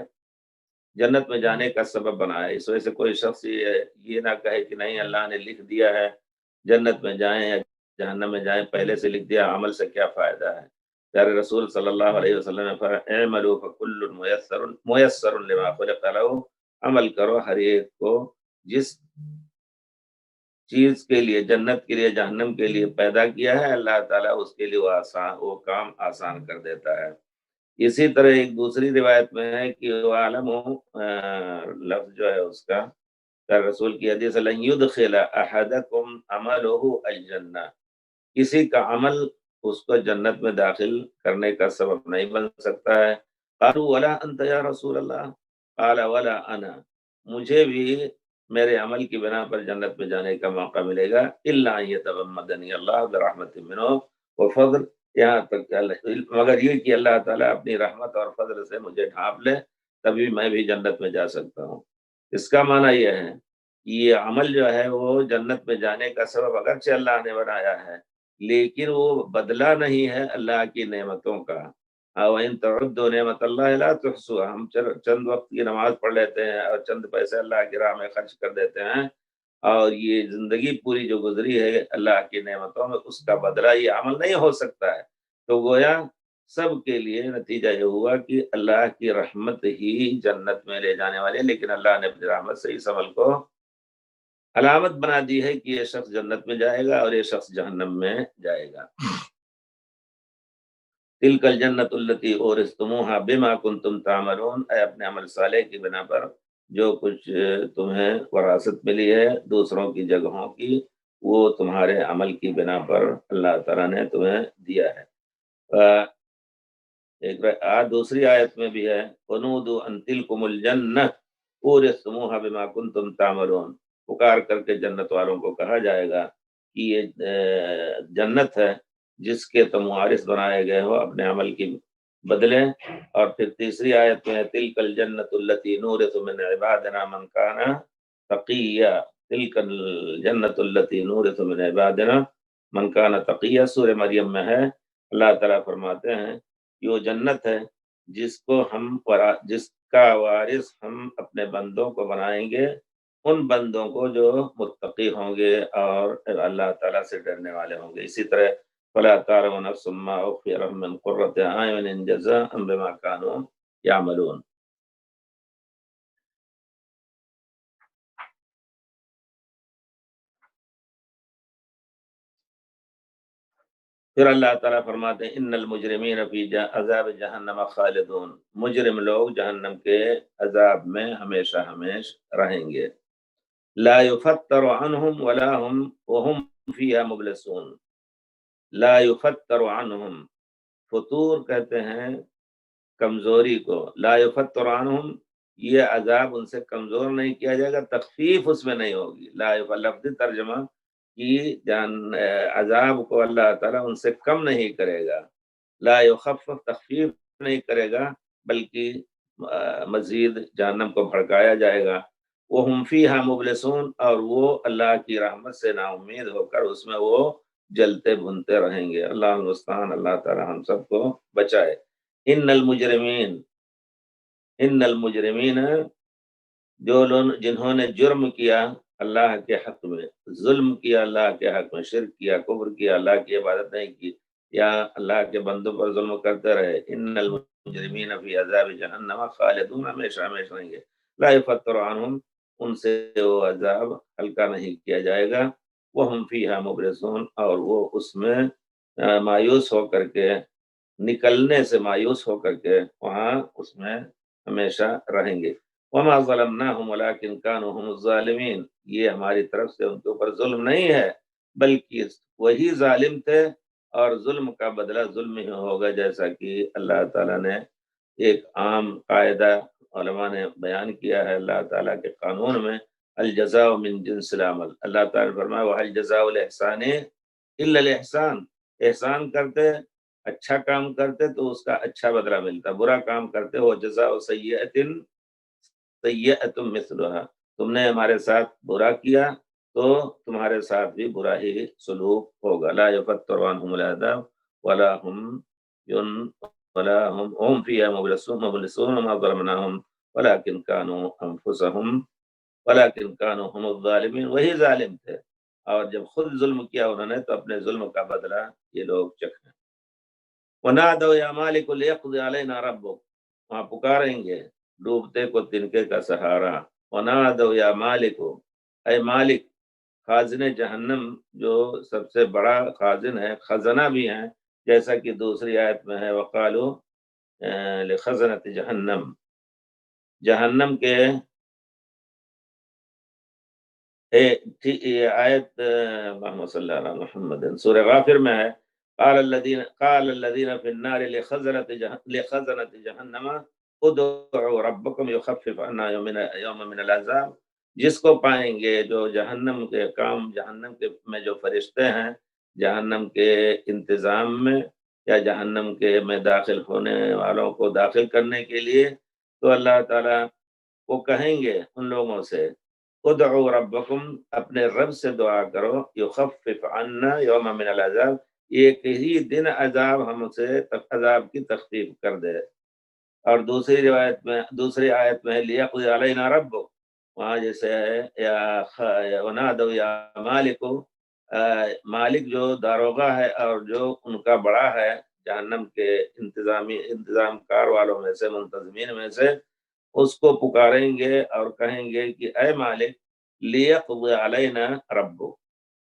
جنت میں جانے کا سبب بنایا ہے۔ اس وجہ سے کوئی شخص یہ نہ کہے کہ نہیں اللہ نے لکھ دیا ہے جنت میں جائیں یا جہنم میں جائیں، پہلے سے لکھ دیا، عمل سے کیا فائدہ ہے؟ پیارے رسول صلی اللہ علیہ وسلم نے فرمایا اعملوا فکل میسر لما خلق لہ، عمل کرو، ہر ایک کو جس چیز کے لیے، جنت کے لیے جہنم کے لیے پیدا کیا ہے، اللہ تعالیٰ اس کے لیے وہ کام آسان کر دیتا ہے۔ اسی طرح ایک دوسری روایت میں ہے کہ عالم لفظ جو ہے اس کا رسول کی حدیث لن يدخل احدکم عملہ الجنہ، کسی کا عمل اس کو جنت میں داخل کرنے کا سبب نہیں بن سکتا ہے۔ قالوا ولا انت یا رسول اللہ، قال ولا انا، مجھے بھی میرے عمل کی بنا پر جنت میں جانے کا موقع ملے گا، الا ان یتغمدنی اللہ برحمت منہ وفضل، یہاں تک مگر یہ کہ اللہ تعالیٰ اپنی رحمت اور فضل سے مجھے ڈھانپ لے، تبھی میں بھی جنت میں جا سکتا ہوں۔ اس کا معنی یہ ہے کہ یہ عمل جو ہے وہ جنت میں جانے کا سبب اگرچہ اللہ نے بنایا ہے، لیکن وہ بدلہ نہیں ہے اللہ کی نعمتوں کا۔ وَإِن تَعُدُّوا نِعْمَتَ اللَّهِ لَا تُحْصُوهَا، ہم چند وقت کی نماز پڑھ لیتے ہیں اور چند پیسے اللہ کی راہ میں خرچ کر دیتے ہیں، اور یہ زندگی پوری جو گزری ہے اللہ کی نعمتوں میں، اس کا بدلہ یہ عمل نہیں ہو سکتا ہے۔ تو گویا سب کے لیے نتیجہ یہ ہوا کہ اللہ کی رحمت ہی جنت میں لے جانے والی ہے، لیکن اللہ نے اپنی رحمت سے اس عمل کو علامت بنا دی ہے کہ یہ شخص جنت میں جائے گا اور یہ شخص جہنم میں جائے گا۔ تلک الجنت التی اورثتموها بما کنتم تعملون، اے اپنے عمل صالح کی بنا پر جو کچھ تمہیں وراثت ملی ہے دوسروں کی جگہوں کی، وہ تمہارے عمل کی بنا پر اللہ تعالیٰ نے تمہیں دیا ہے۔ ایک دوسری آیت میں بھی ہے وَنُودُوا أَن تِلْكُمُ الْجَنَّةُ اورثتموها بما کنتم تعملون، پکار کر کے جنت والوں کو کہا جائے گا کہ یہ جنت ہے جس کے تم وارث بنائے گئے ہو اپنے عمل کی بدلے۔ اور پھر تیسری آیت میں تلک الجنت التی نورث من عبادنا من کان تقیا، تلک الجنت التی نورث من عبادنا من کان تقیا، سورہ مریم میں ہے۔ اللہ تعالیٰ فرماتے ہیں یہ وہ جنت ہے جس کا وارث ہم اپنے بندوں کو بنائیں گے، ان بندوں کو جو متقی ہوں گے اور اللہ تعالیٰ سے ڈرنے والے ہوں گے۔ اسی طرح فلا تعلم نفس ما اخفي لهم من قرة اعين جزاء بما كانوا يعملون۔ پھر اللہ تعالیٰ فرماتے ہیں ان المجرمین فی عذاب جہنم خالدون، مجرم لوگ جہنم کے عذاب میں ہمیشہ ہمیشہ رہیں گے۔ لا یفتر عنہم ولا هم وهم فیہا مبلسون۔ لا یفتر عنہم، فطور کہتے ہیں کمزوری کو، لا یفتر عنہم، یہ عذاب ان سے کمزور نہیں کیا جائے گا، تخفیف اس میں نہیں ہوگی۔ لا لفظی ترجمہ کی عذاب کو اللہ تعالیٰ ان سے کم نہیں کرے گا، لا یخفف، تخفیف نہیں کرے گا، بلکہ مزید جہنم کو بھڑکایا جائے گا۔ وہم فیہا مبلسون، اور وہ اللہ کی رحمت سے نا امید ہو کر اس میں وہ جلتے بھنتے رہیں گے۔ اللہ المستعان، اللہ تعالیٰ ہم سب کو بچائے۔ ان المجرمین، ان المجرمین، جو لوگ جنہوں نے جرم کیا اللہ کے حق میں، ظلم کیا اللہ کے حق میں، شرک کیا، کفر کیا، اللہ کی عبادت نہیں کی، یا اللہ کے بندوں پر ظلم کرتے رہے، ان المجرمین فی عذاب جہنم خالدون، ہمیشہ ہمیشہ رہیں گے۔ لا یفتر عنہم، ان سے وہ عذاب ہلکا نہیں کیا جائے گا، وہم فیہا مبلسون، اور وہ اس میں مایوس ہو کر کے، نکلنے سے مایوس ہو کر کے وہاں اس میں ہمیشہ رہیں گے۔ وما ظلمناہم ولکن کانوا ھم الظالمین، یہ ہماری طرف سے ان کے اوپر ظلم نہیں ہے، بلکہ وہی ظالم تھے، اور ظلم کا بدلہ ظلم ہی ہوگا، جیسا کہ اللہ تعالیٰ نے ایک عام قاعدہ علماء نے بیان کیا ہے اللہ تعالیٰ کے قانون میں، الجزاء من جنس العمل۔ اللہ تعالیٰ نے فرمایا وَهَلْ جَزَاءُ الْإِحْسَانِ إِلَّا الْإِحْسَانُ، احسان کرتے، اچھا کام کرتے تو اس کا اچھا بدلہ ملتا، برا کام کرتے ہو جزاء سیئۃ سیئۃ مثلھا، تم نے ہمارے ساتھ برا کیا تو تمہارے ساتھ بھی برا ہی سلوک ہوگا۔ لا یفتر عنہم العذاب ولا هم فیہا مبلسون وما ظلمناہم ولکن کانوا انفسہم ولکن کانوا ھم الظالمین، وہی ظالم تھے، اور جب خود ظلم کیا انہوں نے تو اپنے ظلم کا بدلہ یہ لوگ چکھیں۔ وَنَادَوْا يَا مَالِكُ لِيَقْضِ عَلَيْنَا رَبُّكَ، وہاں پکاریں گے ڈوبتے کو تنکے کا سہارا۔ وَنَادَوْا يَا مَالِكُ، اے مالک، خازن جہنم جو سب سے بڑا خازن ہے، خزنہ بھی ہیں، جیسا کہ دوسری آیت میں ہے وَقَالُوا لِخَزَنَةِ جہنم، جہنم کے یہ آیت اللہم صلی اللہ علی محمد سورہ غافر میں ہے، قال الذین فی النار لخزنة جہنم ادعوا ربکم یخفف عنا یوم من العذاب، جس کو پائیں گے جو جہنم کے کام، جہنم کے میں جو فرشتے ہیں جہنم کے انتظام میں یا جہنم کے میں داخل ہونے والوں کو داخل کرنے کے لیے، تو اللہ تعالیٰ وہ کہیں گے ان لوگوں سے ادعوا ربکم، اپنے رب سے دعا کرو، یخفف عنا یوم من العذاب، ایک ہی دن عذاب ہم سے عذاب کی تخفیف کر دے۔ اور دوسری روایت میں، دوسری آیت میں لیقضی علینا ربک، وہاں جیسے ہے ونادوا یا مالک، مالک جو داروغہ ہے اور جو ان کا بڑا ہے جہنم کے انتظام کار والوں میں سے، منتظمین میں سے، اس کو پکاریں گے اور کہیں گے کہ اے مالک لیقضی علینا ربک،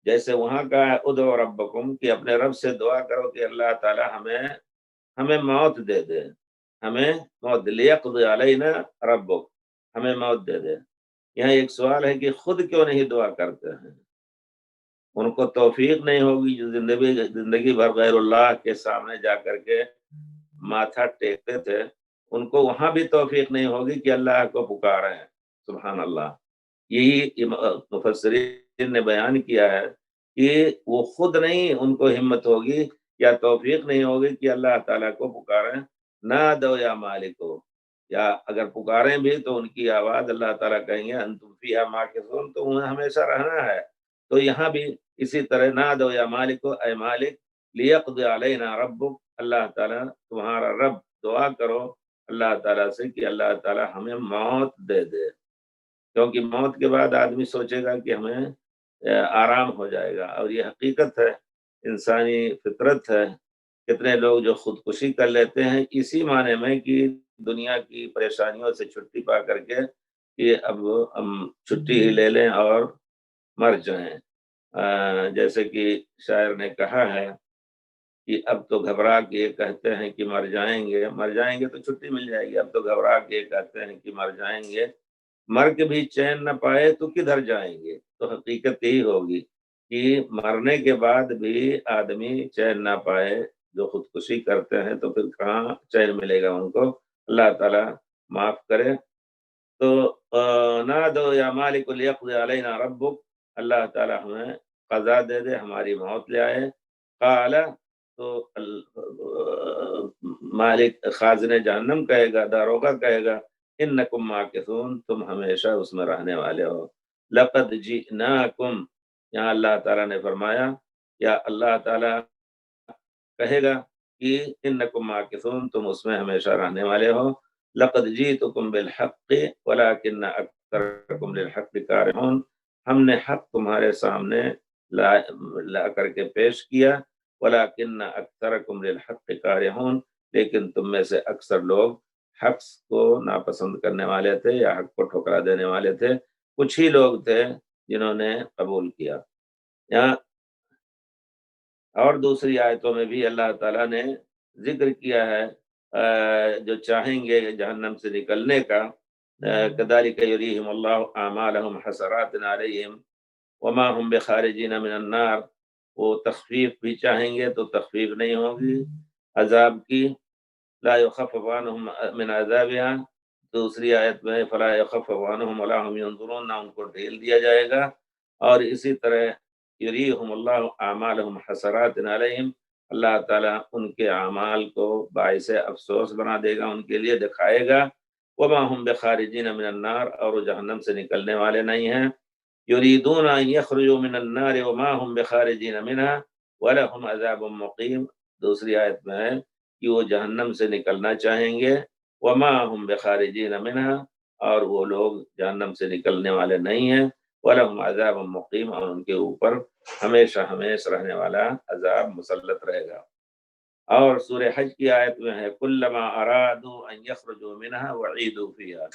جیسے وہاں کا ہے ادعوا ربکم، کہ اپنے رب سے دعا کرو کہ اللہ تعالی ہمیں موت دے دے، ہمیں موت، لیقضی علینا ربک، ہمیں موت دے دے۔ یہاں ایک سوال ہے کہ خود کیوں نہیں دعا کرتے ہیں؟ ان کو توفیق نہیں ہوگی جو زندگی بھر غیر اللہ کے سامنے جا کر کے ماتھا ٹیکتے تھے، ان کو وہاں بھی توفیق نہیں ہوگی کہ اللہ کو پکاریں۔ سبحان اللہ، یہی مفسرین نے بیان کیا ہے کہ وہ خود نہیں ان کو ہمت ہوگی یا توفیق نہیں ہوگی کہ اللہ تعالیٰ کو پکاریں، نہ دو یا مالکو، یا اگر پکاریں بھی تو ان کی آواز اللہ تعالیٰ کہیں گے انتم فیہا ماکثون، تو انہیں ہمیشہ رہنا ہے۔ تو یہاں بھی اسی طرح نہ دو یا مالکو، اے مالک، لیقضی علینا ربک، اللہ تعالیٰ تمہارا رب، دعا کرو اللہ تعالیٰ سے کہ اللہ تعالیٰ ہمیں موت دے دے، کیونکہ موت کے بعد آدمی سوچے گا کہ ہمیں آرام ہو جائے گا، اور یہ حقیقت ہے، انسانی فطرت ہے۔ کتنے لوگ جو خودکشی کر لیتے ہیں اسی معنی میں کہ دنیا کی پریشانیوں سے چھٹی پا کر کے کہ اب ہم چھٹی ہی لے لیں اور مر جائیں۔ جیسے کہ شاعر نے کہا ہے کہ اب تو گھبرا کے کہتے ہیں کہ مر جائیں گے تو چھٹی مل جائے گی، اب تو گھبرا کے کہتے ہیں کہ مر جائیں گے، مر کے بھی چین نہ پائے تو کدھر جائیں گے۔ تو حقیقت یہی ہوگی کہ مرنے کے بعد بھی آدمی چین نہ پائے، جو خودکشی کرتے ہیں تو پھر کہاں چین ملے گا ان کو، اللہ تعالیٰ معاف کرے۔ تو نادو یا مالک لیقضی علینا ربک، اللہ تعالیٰ ہمیں قضا دے دے، ہماری موت لے آئے۔ قال، تو مالک خازن جہنم کہے گا، داروغہ کہے گا، انکم ماکثون، تم ہمیشہ اس میں رہنے والے ہو۔ لقد جئناکم، یہاں اللہ تعالیٰ نے فرمایا، یا اللہ تعالیٰ کہے گا کہ انکم ماکثون، تم اس میں ہمیشہ رہنے والے ہو۔ لقد جئتکم بالحق ولکن اکثرکم للحق کارہون، ہم نے حق تمہارے سامنے لا کر کے پیش کیا، ولکن اکثرکم للحق کارہون، لیکن تم میں سے اکثر لوگ حق کو ناپسند کرنے والے تھے یا حق کو ٹھکرا دینے والے تھے، کچھ ہی لوگ تھے جنہوں نے قبول کیا۔ یہاں اور دوسری آیتوں میں بھی اللہ تعالیٰ نے ذکر کیا ہے جو چاہیں گے جہنم سے نکلنے کا، کذالک یریہم اللہ اعمالہم حسرات علیہم وما ہم بخارجین من النار، وہ تخفیف بھی چاہیں گے تو تخفیف نہیں ہوگی عذاب کی، لا یخفف عنہم من عذابها، دوسری آیت میں فلا یخفف عنہم ولا هم ینظرون، نہ ان کو ڈھیل دیا جائے گا۔ اور اسی طرح یریہم اللہ اعمالہم حسرات علیہم، اللہ تعالیٰ ان کے اعمال کو باعث افسوس بنا دے گا، ان کے لیے دکھائے گا۔ وما ہم بخارجین من النار، اور وہ جہنم سے نکلنے والے نہیں ہیں۔ یریدون ان یخرجوا من النار وما ہم بخارجین منها ولہم عذاب مقیم، دوسری آیت میں ہے کہ وہ جہنم سے نکلنا چاہیں گے، وما ہم بخارجین منها، اور وہ لوگ جہنم سے نکلنے والے نہیں ہیں، وَلَهُمْ عَذَابٌ مُقِيمٌ، اور ان کے اوپر ہمیشہ ہمیشہ رہنے والا عذاب مسلط رہے گا۔ اور سورہ حج کی آیت میں ہے كُلَّمَا أَرَادُوا أَن يَخْرُجُوا مِنْهَا وَعِيدُوا فِيهَا،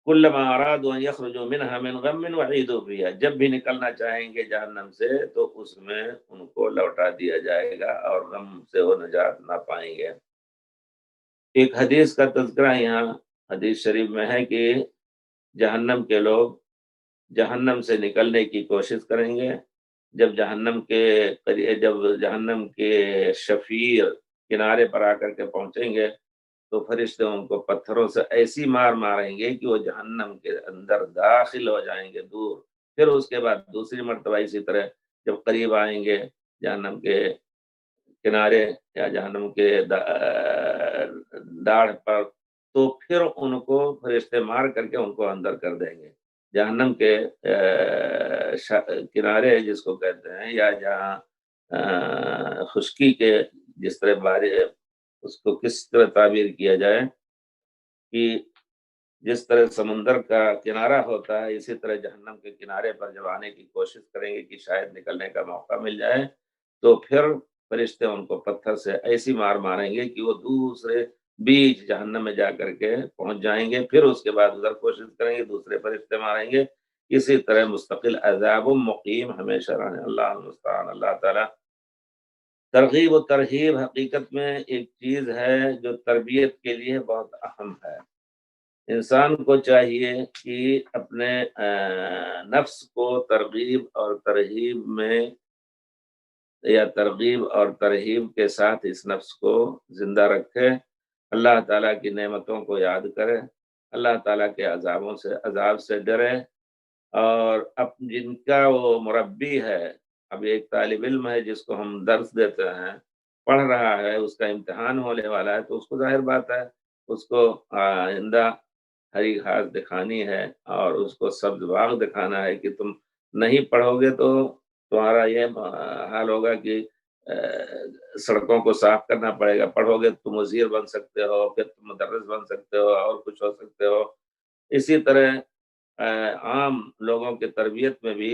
كُلَّمَا أَرَادُوا أَن يَخْرُجُوا مِنْهَا مِنْ غَمٍّ وَعِيدُوا فِيهَا، جب بھی نکلنا چاہیں گے جہنم سے تو اس میں ان کو لوٹا دیا جائے گا اور غم سے وہ نجات نہ پائیں گے۔ ایک حدیث کا تذکرہ یہاں حدیث شریف میں ہے کہ جہنم کے لوگ جہنم سے نکلنے کی کوشش کریں گے، جب جہنم کے شفیر کنارے پر آ کر کے پہنچیں گے تو فرشتے ان کو پتھروں سے ایسی مار ماریں گے کہ وہ جہنم کے اندر داخل ہو جائیں گے دور۔ پھر اس کے بعد دوسری مرتبہ اسی طرح جب قریب آئیں گے جہنم کے کنارے یا جہنم کے داڑھ پر، تو پھر ان کو فرشتے مار کر کے ان کو اندر کر دیں گے۔ جہنم کے کنارے جس کو کہتے ہیں، یا جہاں خشکی کے جس طرح بارش، اس کو کس طرح تعبیر کیا جائے کہ جس طرح سمندر کا کنارہ ہوتا ہے، اسی طرح جہنم کے کنارے پر جب آنے کی کوشش کریں گے کہ شاید نکلنے کا موقع مل جائے، تو پھر فرشتے ان کو پتھر سے ایسی مار ماریں گے کہ وہ دوسرے بیچ جہنم میں جا کر کے پہنچ جائیں گے، پھر اس کے بعد ادھر کوشش کریں گے، دوسرے فرشتے ماریں گے، اسی طرح مستقل عذاب مقیم ہمیشہ رہنے۔ اللہ المستعان۔ اللہ تعالیٰ ترغیب و ترہیب حقیقت میں ایک چیز ہے جو تربیت کے لیے بہت اہم ہے۔ انسان کو چاہیے کہ اپنے نفس کو ترغیب اور ترہیب میں یا ترغیب اور ترہیب کے ساتھ اس نفس کو زندہ رکھے، اللہ تعالیٰ کی نعمتوں کو یاد کرے، اللہ تعالیٰ کے عذاب سے ڈرے، اور جن کا وہ مربی ہے، اب ایک طالب علم ہے جس کو ہم درس دیتے ہیں، پڑھ رہا ہے، اس کا امتحان ہونے والا ہے، تو اس کو ظاہر بات ہے اس کو آئندہ ہری گھاس دکھانی ہے اور اس کو سبز باغ دکھانا ہے کہ تم نہیں پڑھو گے تو تمہارا یہ حال ہوگا کہ سڑکوں کو صاف کرنا پڑے گا، پڑھو گے تم وزیر بن سکتے ہو، پھر تم مدرس بن سکتے ہو اور کچھ ہو سکتے ہو۔ اسی طرح عام لوگوں کی تربیت میں بھی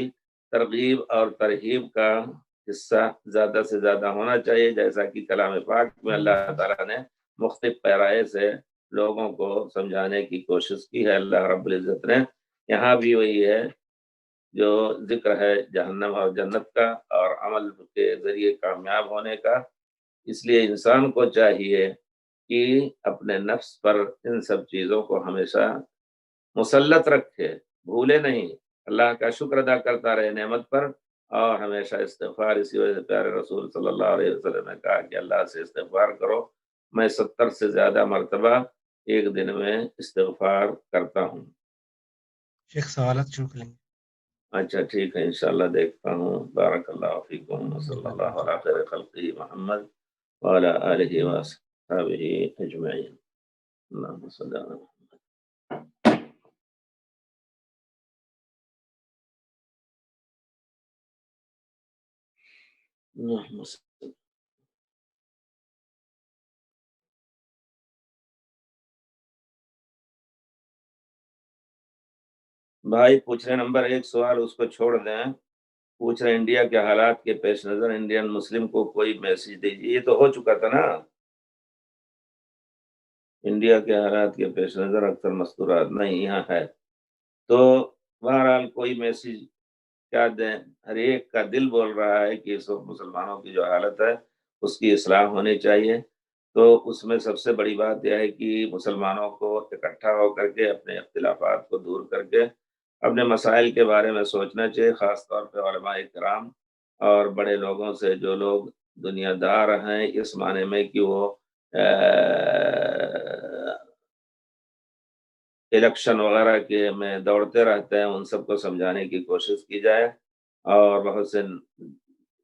ترغیب اور ترہیب کا حصہ زیادہ سے زیادہ ہونا چاہیے، جیسا کہ کلام پاک میں اللہ تعالیٰ نے مختلف پیرائے سے لوگوں کو سمجھانے کی کوشش کی ہے۔ اللہ رب العزت نے یہاں بھی وہی ہے جو ذکر ہے جہنم اور جنت کا اور عمل کے ذریعے کامیاب ہونے کا۔ اس لیے انسان کو چاہیے کہ اپنے نفس پر ان سب چیزوں کو ہمیشہ مسلط رکھے، بھولے نہیں، اللہ کا شکر ادا کرتا رہے نعمت پر، اور ہمیشہ استغفار۔ اسی وجہ سے پیارے رسول صلی اللہ علیہ وسلم نے کہا کہ اللہ سے استغفار کرو، میں 70 سے زیادہ مرتبہ ایک دن میں استغفار کرتا ہوں۔ شیخ سوالات شروع کریں گے۔ اچھا ٹھیک ہے، انشاءاللہ دیکھتا ہوں۔ بارک اللہ فیکم وصلی اللہ علی خیر خلقہ محمد وعلی آلہ وصحبہ اجمعین۔ اللہم صلی علی محمد۔ اللہم صلی۔ بھائی پوچھ رہے نمبر 1 سوال اس کو چھوڑ دیں، پوچھ رہے انڈیا کے حالات کے پیش نظر انڈین مسلم کو کوئی میسج دیجیے۔ یہ تو ہو چکا تھا نا، انڈیا کے حالات کے پیش نظر اکثر مستورات نہیں یہاں ہے، تو بہرحال کوئی میسج کیا دیں؟ ہر ایک کا دل بول رہا ہے کہ اس وقت مسلمانوں کی جو حالت ہے اس کی اصلاح ہونی چاہیے، تو اس میں سب سے بڑی بات یہ ہے کہ مسلمانوں کو اکٹھا ہو کر کے اپنے اختلافات کو دور کر کے اپنے مسائل کے بارے میں سوچنا چاہیے، خاص طور پہ علماء کرام اور بڑے لوگوں سے، جو لوگ دنیا دار ہیں اس معنی میں کہ وہ الیکشن وغیرہ کے میں دوڑتے رہتے ہیں، ان سب کو سمجھانے کی کوشش کی جائے، اور بہت سے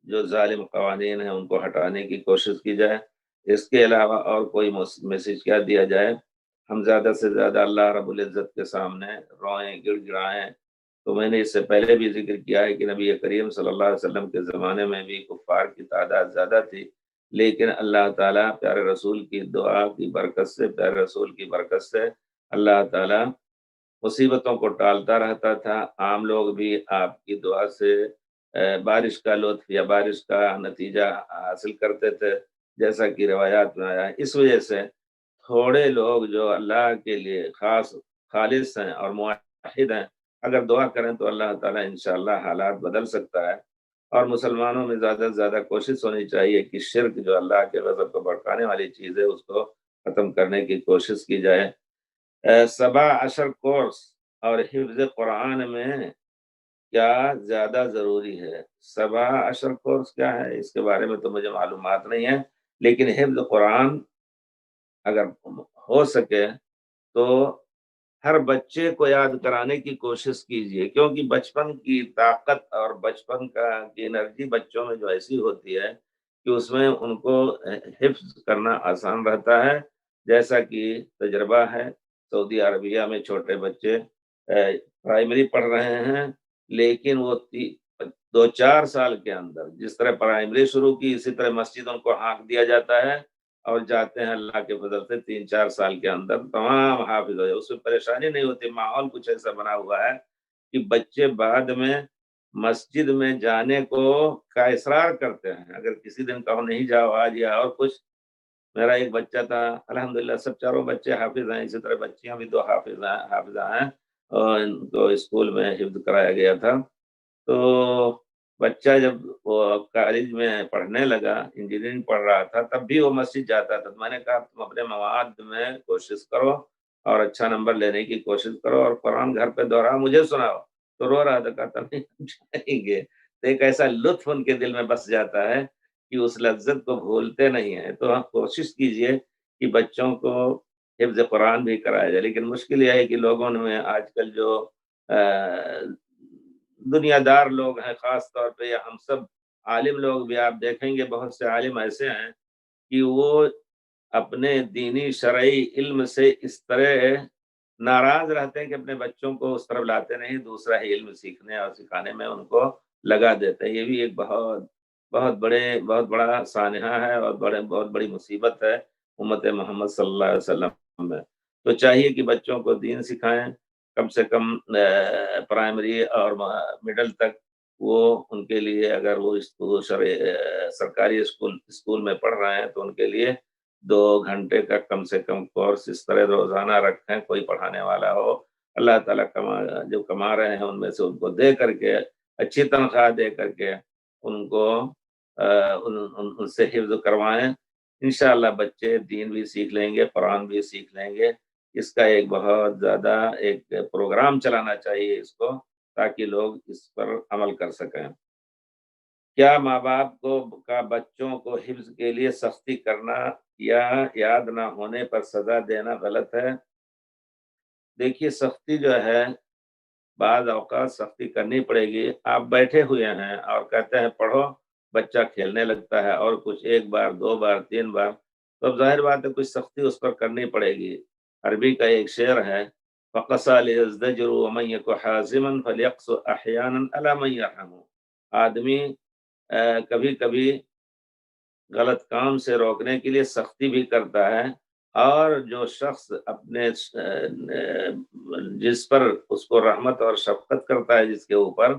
جو ظالم قوانین ہیں ان کو ہٹانے کی کوشش کی جائے۔ اس کے علاوہ اور کوئی میسج کیا دیا جائے؟ ہم زیادہ سے زیادہ اللہ رب العزت کے سامنے روئیں، گڑ گڑائیں۔ تو میں نے اس سے پہلے بھی ذکر کیا ہے کہ نبی کریم صلی اللہ علیہ وسلم کے زمانے میں بھی کفار کی تعداد زیادہ تھی، لیکن اللہ تعالیٰ پیارے رسول کی دعا کی برکت سے، پیارے رسول کی برکت سے اللہ تعالیٰ مصیبتوں کو ٹالتا رہتا تھا۔ عام لوگ بھی آپ کی دعا سے بارش کا لطف یا بارش کا نتیجہ حاصل کرتے تھے، جیسا کہ روایات میں آیا ہے۔ اس وجہ سے تھوڑے لوگ جو اللہ کے لیے خالص ہیں اور موحد ہیں، اگر دعا کریں تو اللہ تعالیٰ انشاءاللہ حالات بدل سکتا ہے۔ اور مسلمانوں میں زیادہ سے زیادہ کوشش ہونی چاہیے کہ شرک جو اللہ کے غضب کو بھڑکانے والی چیز ہے اس کو ختم کرنے کی کوشش کی جائے۔ 17 کورس اور حفظ قرآن میں کیا زیادہ ضروری ہے؟ 17 کورس کیا ہے اس کے بارے میں تو مجھے معلومات نہیں ہے، لیکن حفظ قرآن اگر ہو سکے تو ہر بچے کو یاد کرانے کی کوشش کیجیے، کیونکہ بچپن کی طاقت اور بچپن کی انرجی بچوں میں جو ایسی ہوتی ہے کہ اس میں ان کو حفظ کرنا آسان رہتا ہے۔ جیسا کہ تجربہ ہے، سعودی عربیہ میں چھوٹے بچے پرائمری پڑھ رہے ہیں، لیکن وہ 2-4 سال کے اندر جس طرح پرائمری شروع کی، اسی طرح مسجد ان کو ہانک دیا جاتا ہے اور جاتے ہیں اللہ کے فضل سے 3-4 سال کے اندر تمام حافظ ہو جائے۔ اس میں پریشانی نہیں ہوتی، ماحول کچھ ایسا بنا ہوا ہے کہ بچے بعد میں مسجد میں جانے کا اصرار کرتے ہیں۔ اگر کسی دن کہو نہیں جاؤ آج یا اور کچھ، میرا ایک بچہ تھا، الحمدللہ سب چاروں بچے حافظ ہیں، اسی طرح بچیاں بھی 2 حافظہ ہیں، اور ان کو اسکول میں حفظ کرایا گیا تھا۔ تو بچہ جب وہ کالج میں پڑھنے لگا، انجینئرنگ پڑھ رہا تھا، تب بھی وہ مسجد جاتا تھا۔ تو میں نے کہا تم اپنے مواد میں کوشش کرو اور اچھا نمبر لینے کی کوشش کرو، اور قرآن گھر پہ دوہراؤ، مجھے سناؤ۔ تو رو رہا تھا، کہتا نہیں ہم جائیں گے۔ تو ایک ایسا لطف ان کے دل میں بس جاتا ہے کہ اس لذت کو بھولتے نہیں ہیں۔ تو ہم کوشش کیجئے کہ بچوں کو حفظ قرآن بھی کرایا جائے، لیکن مشکل یہ ہے کہ لوگوں میں آج کل جو دنیا دار لوگ ہیں، خاص طور پہ ہم سب عالم لوگ بھی، آپ دیکھیں گے بہت سے عالم ایسے ہیں کہ وہ اپنے دینی شرعی علم سے اس طرح ناراض رہتے ہیں کہ اپنے بچوں کو اس طرف لاتے نہیں، دوسرا ہی علم سیکھنے اور سکھانے میں ان کو لگا دیتے ہیں۔ یہ بھی ایک بہت بڑا سانحہ ہے اور بہت بڑی مصیبت ہے امت محمد صلی اللہ علیہ وسلم میں۔ تو چاہیے کہ بچوں کو دین سکھائیں، کم سے کم پرائمری اور مڈل تک وہ ان کے لیے، اگر وہ سرکاری اسکول میں پڑھ رہے ہیں تو ان کے لیے 2 گھنٹے کا کم سے کم کورس اس طرح روزانہ رکھیں، کوئی پڑھانے والا ہو، اللہ تعالیٰ جو کما رہے ہیں ان میں سے ان کو دے کر کے، اچھی تنخواہ دے کر کے ان کو ان سے حفظ کروائیں۔ انشاءاللہ بچے دین بھی سیکھ لیں گے، قرآن بھی سیکھ لیں گے۔ اس کا ایک بہت زیادہ ایک پروگرام چلانا چاہیے اس کو، تاکہ لوگ اس پر عمل کر سکیں۔ کیا ماں باپ کا بچوں کو حفظ کے لیے سختی کرنا یا یاد نہ ہونے پر سزا دینا غلط ہے؟ دیکھیے، سختی جو ہے، بعض اوقات سختی کرنی پڑے گی۔ آپ بیٹھے ہوئے ہیں اور کہتے ہیں پڑھو، بچہ کھیلنے لگتا ہے اور کچھ 1 بار 2 بار 3 بار، تو اب ظاہر بات ہے کچھ سختی اس پر کرنی پڑے گی۔ عربی کا ایک شعر ہے، فَقَسَى لِيَزْدَجِرُ وَمَن يَكُ حَازِمًا فَلْيَقْسُ أَحْيَانًا عَلَى مَن يَرْحَمُ۔ آدمی کبھی کبھی غلط کام سے روکنے کے لیے سختی بھی کرتا ہے، اور جو شخص اپنے جس پر اس کو رحمت اور شفقت کرتا ہے، جس کے اوپر،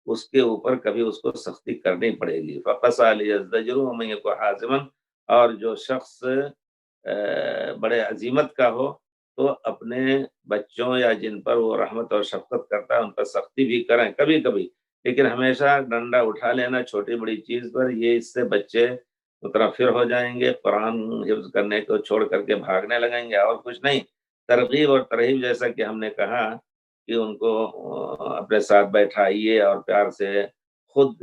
اس کے اوپر کبھی اس کو سختی کرنی پڑے گی۔ فَقَسَى لِيَزْدَجِرُ وَمَن يَكُ حَازِمًا، اور جو شخص بڑے عزیمت کا ہو تو اپنے بچوں یا جن پر وہ رحمت اور شفقت کرتا ہے ان پر سختی بھی کریں کبھی کبھی، لیکن ہمیشہ ڈنڈا اٹھا لینا چھوٹی بڑی چیز پر، یہ اس سے بچے متنفر ہو جائیں گے، قرآن حفظ کرنے کو چھوڑ کر کے بھاگنے لگیں گے، اور کچھ نہیں۔ ترغیب اور ترہیب، جیسا کہ ہم نے کہا کہ ان کو اپنے ساتھ بیٹھائیے اور پیار سے خود۔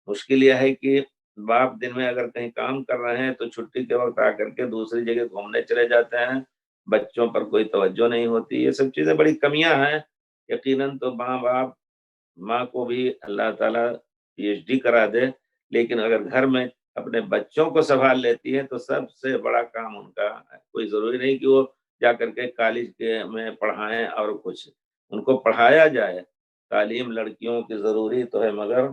مشکل یہ ہے کہ باپ دن میں اگر کہیں کام کر رہے ہیں تو چھٹی کے وقت آ کر کے دوسری جگہ گھومنے چلے جاتے ہیں، بچوں پر کوئی توجہ نہیں ہوتی۔ یہ سب چیزیں بڑی کمیاں ہیں۔ یقیناً تو ماں کو بھی اللہ تعالیٰ PhD کرا دے، لیکن اگر گھر میں اپنے بچوں کو سنبھال لیتی ہے تو سب سے بڑا کام ان کا ہے۔ کوئی ضروری نہیں کہ وہ جا کر کے کالج میں پڑھائیں اور کچھ، ان کو پڑھایا جائے۔ تعلیم لڑکیوں کی ضروری تو ہے، مگر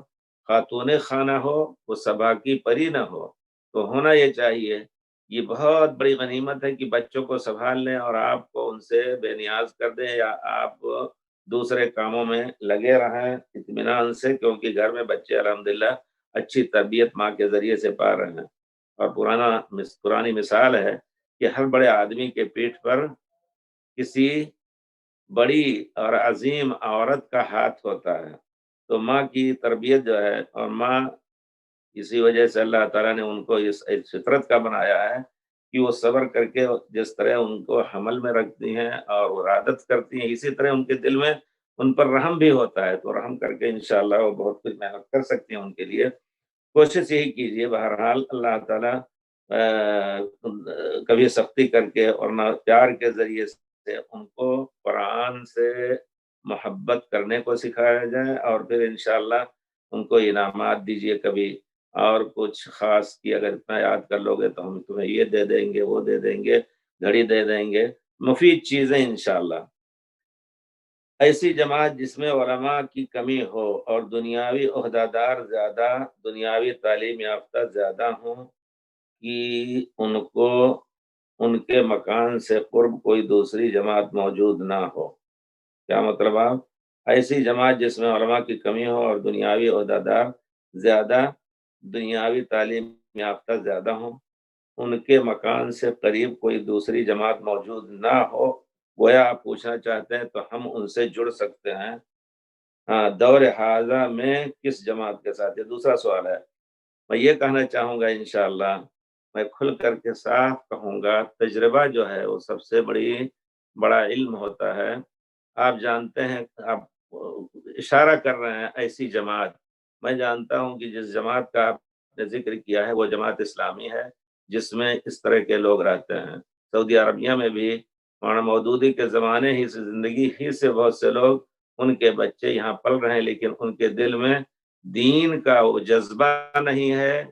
خاتون خانہ ہو وہ صبا کی پری نہ ہو۔ تو ہونا یہ چاہیے، یہ بہت بڑی غنیمت ہے کہ بچوں کو سنبھال لیں اور آپ کو ان سے بے نیاز کر دیں، یا آپ دوسرے کاموں میں لگے رہیں اطمینان سے، کیونکہ گھر میں بچے الحمدللہ اچھی تربیت ماں کے ذریعے سے پا رہے ہیں۔ اور پرانی مثال ہے کہ ہر بڑے آدمی کے پیٹھ پر کسی بڑی اور عظیم عورت کا ہاتھ ہوتا ہے۔ تو ماں کی تربیت جو ہے، اور ماں، اسی وجہ سے اللہ تعالیٰ نے ان کو اس فطرت کا بنایا ہے کہ وہ صبر کر کے جس طرح ان کو حمل میں رکھتی ہیں اور وہ عادت کرتی ہیں، اسی طرح ان کے دل میں ان پر رحم بھی ہوتا ہے، تو رحم کر کے انشاءاللہ وہ بہت کچھ محنت کر سکتی ہیں ان کے لیے۔ کوشش یہی کیجیے، بہرحال اللہ تعالیٰ کبھی سختی کر کے اور نہ پیار کے ذریعے سے ان کو قرآن سے محبت کرنے کو سکھایا جائے، اور پھر انشاءاللہ ان کو انعامات دیجیے کبھی، اور کچھ خاص کی اگر اتنا یاد کر لو گے تو ہم تمہیں یہ دے دیں گے، وہ دے دیں گے، گھڑی دے دیں گے، مفید چیزیں انشاءاللہ۔ ایسی جماعت جس میں علماء کی کمی ہو اور دنیاوی عہدیدار زیادہ، دنیاوی تعلیم یافتہ زیادہ ہوں، کہ ان کو ان کے مکان سے قرب کوئی دوسری جماعت موجود نہ ہو۔ کیا مطلب آپ؟ ایسی جماعت جس میں علماء کی کمی ہو اور دنیاوی عہدیدار زیادہ، دنیاوی تعلیم یافتہ زیادہ ہوں، ان کے مکان سے قریب کوئی دوسری جماعت موجود نہ ہو، گویا آپ پوچھنا چاہتے ہیں تو ہم ان سے جڑ سکتے ہیں۔ ہاں، دور حاضرہ میں کس جماعت کے ساتھ؟ یہ دوسرا سوال ہے۔ میں یہ کہنا چاہوں گا، انشاءاللہ میں کھل کر کے صاف کہوں گا، تجربہ جو ہے وہ سب سے بڑا علم ہوتا ہے۔ آپ جانتے ہیں، آپ اشارہ کر رہے ہیں ایسی جماعت، میں جانتا ہوں کہ جس جماعت کا آپ نے ذکر کیا ہے وہ جماعت اسلامی ہے، جس میں اس طرح کے لوگ رہتے ہیں۔ سعودی عربیہ میں بھی مولانا مودودی کے زمانے ہی سے، زندگی ہی سے بہت سے لوگ، ان کے بچے یہاں پل رہے ہیں، لیکن ان کے دل میں دین کا وہ جذبہ نہیں ہے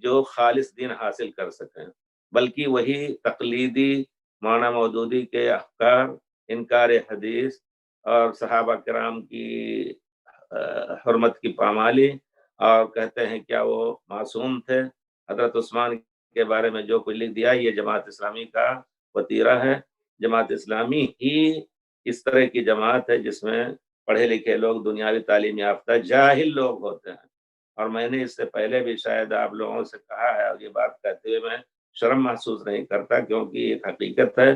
جو خالص دین حاصل کر سکیں، بلکہ وہی تقلیدی مولانا مودودی کے افکار، انکار حدیث اور صحابہ کرام کی حرمت کی پامالی، اور کہتے ہیں کیا وہ معصوم تھے؟ حضرت عثمان کے بارے میں جو کچھ لکھ دیا یہ جماعت اسلامی کا وتیرہ ہے۔ جماعت اسلامی ہی اس طرح کی جماعت ہے جس میں پڑھے لکھے لوگ، دنیاوی تعلیم یافتہ جاہل لوگ ہوتے ہیں۔ اور میں نے اس سے پہلے بھی شاید آپ لوگوں سے کہا ہے، اور یہ بات کہتے ہوئے میں شرم محسوس نہیں کرتا، کیونکہ ایک حقیقت ہے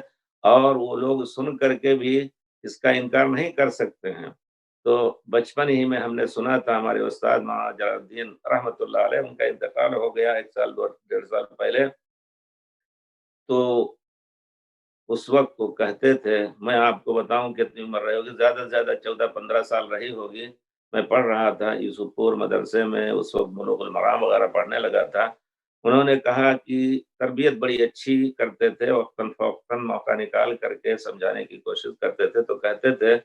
اور وہ لوگ سن کر کے بھی اس کا انکار نہیں کر سکتے ہیں۔ تو بچپن ہی میں ہم نے سنا تھا، ہمارے استاد مولانا جلال الدین رحمۃ اللہ علیہ، ان کا انتقال ہو گیا 1 سال 1.5 سال پہلے۔ تو اس وقت وہ کہتے تھے، میں آپ کو بتاؤں کتنی عمر رہی ہوگی، زیادہ سے زیادہ 14-15 سال رہی ہوگی۔ میں پڑھ رہا تھا یوسف پور مدرسے میں، اس وقت بلوغ المرام وغیرہ پڑھنے لگا تھا۔ انہوں نے کہا کہ تربیت بڑی اچھی کرتے تھے، وقتاً فوقتاً موقع نکال کر کے سمجھانے کی کوشش کرتے تھے۔ تو کہتے تھے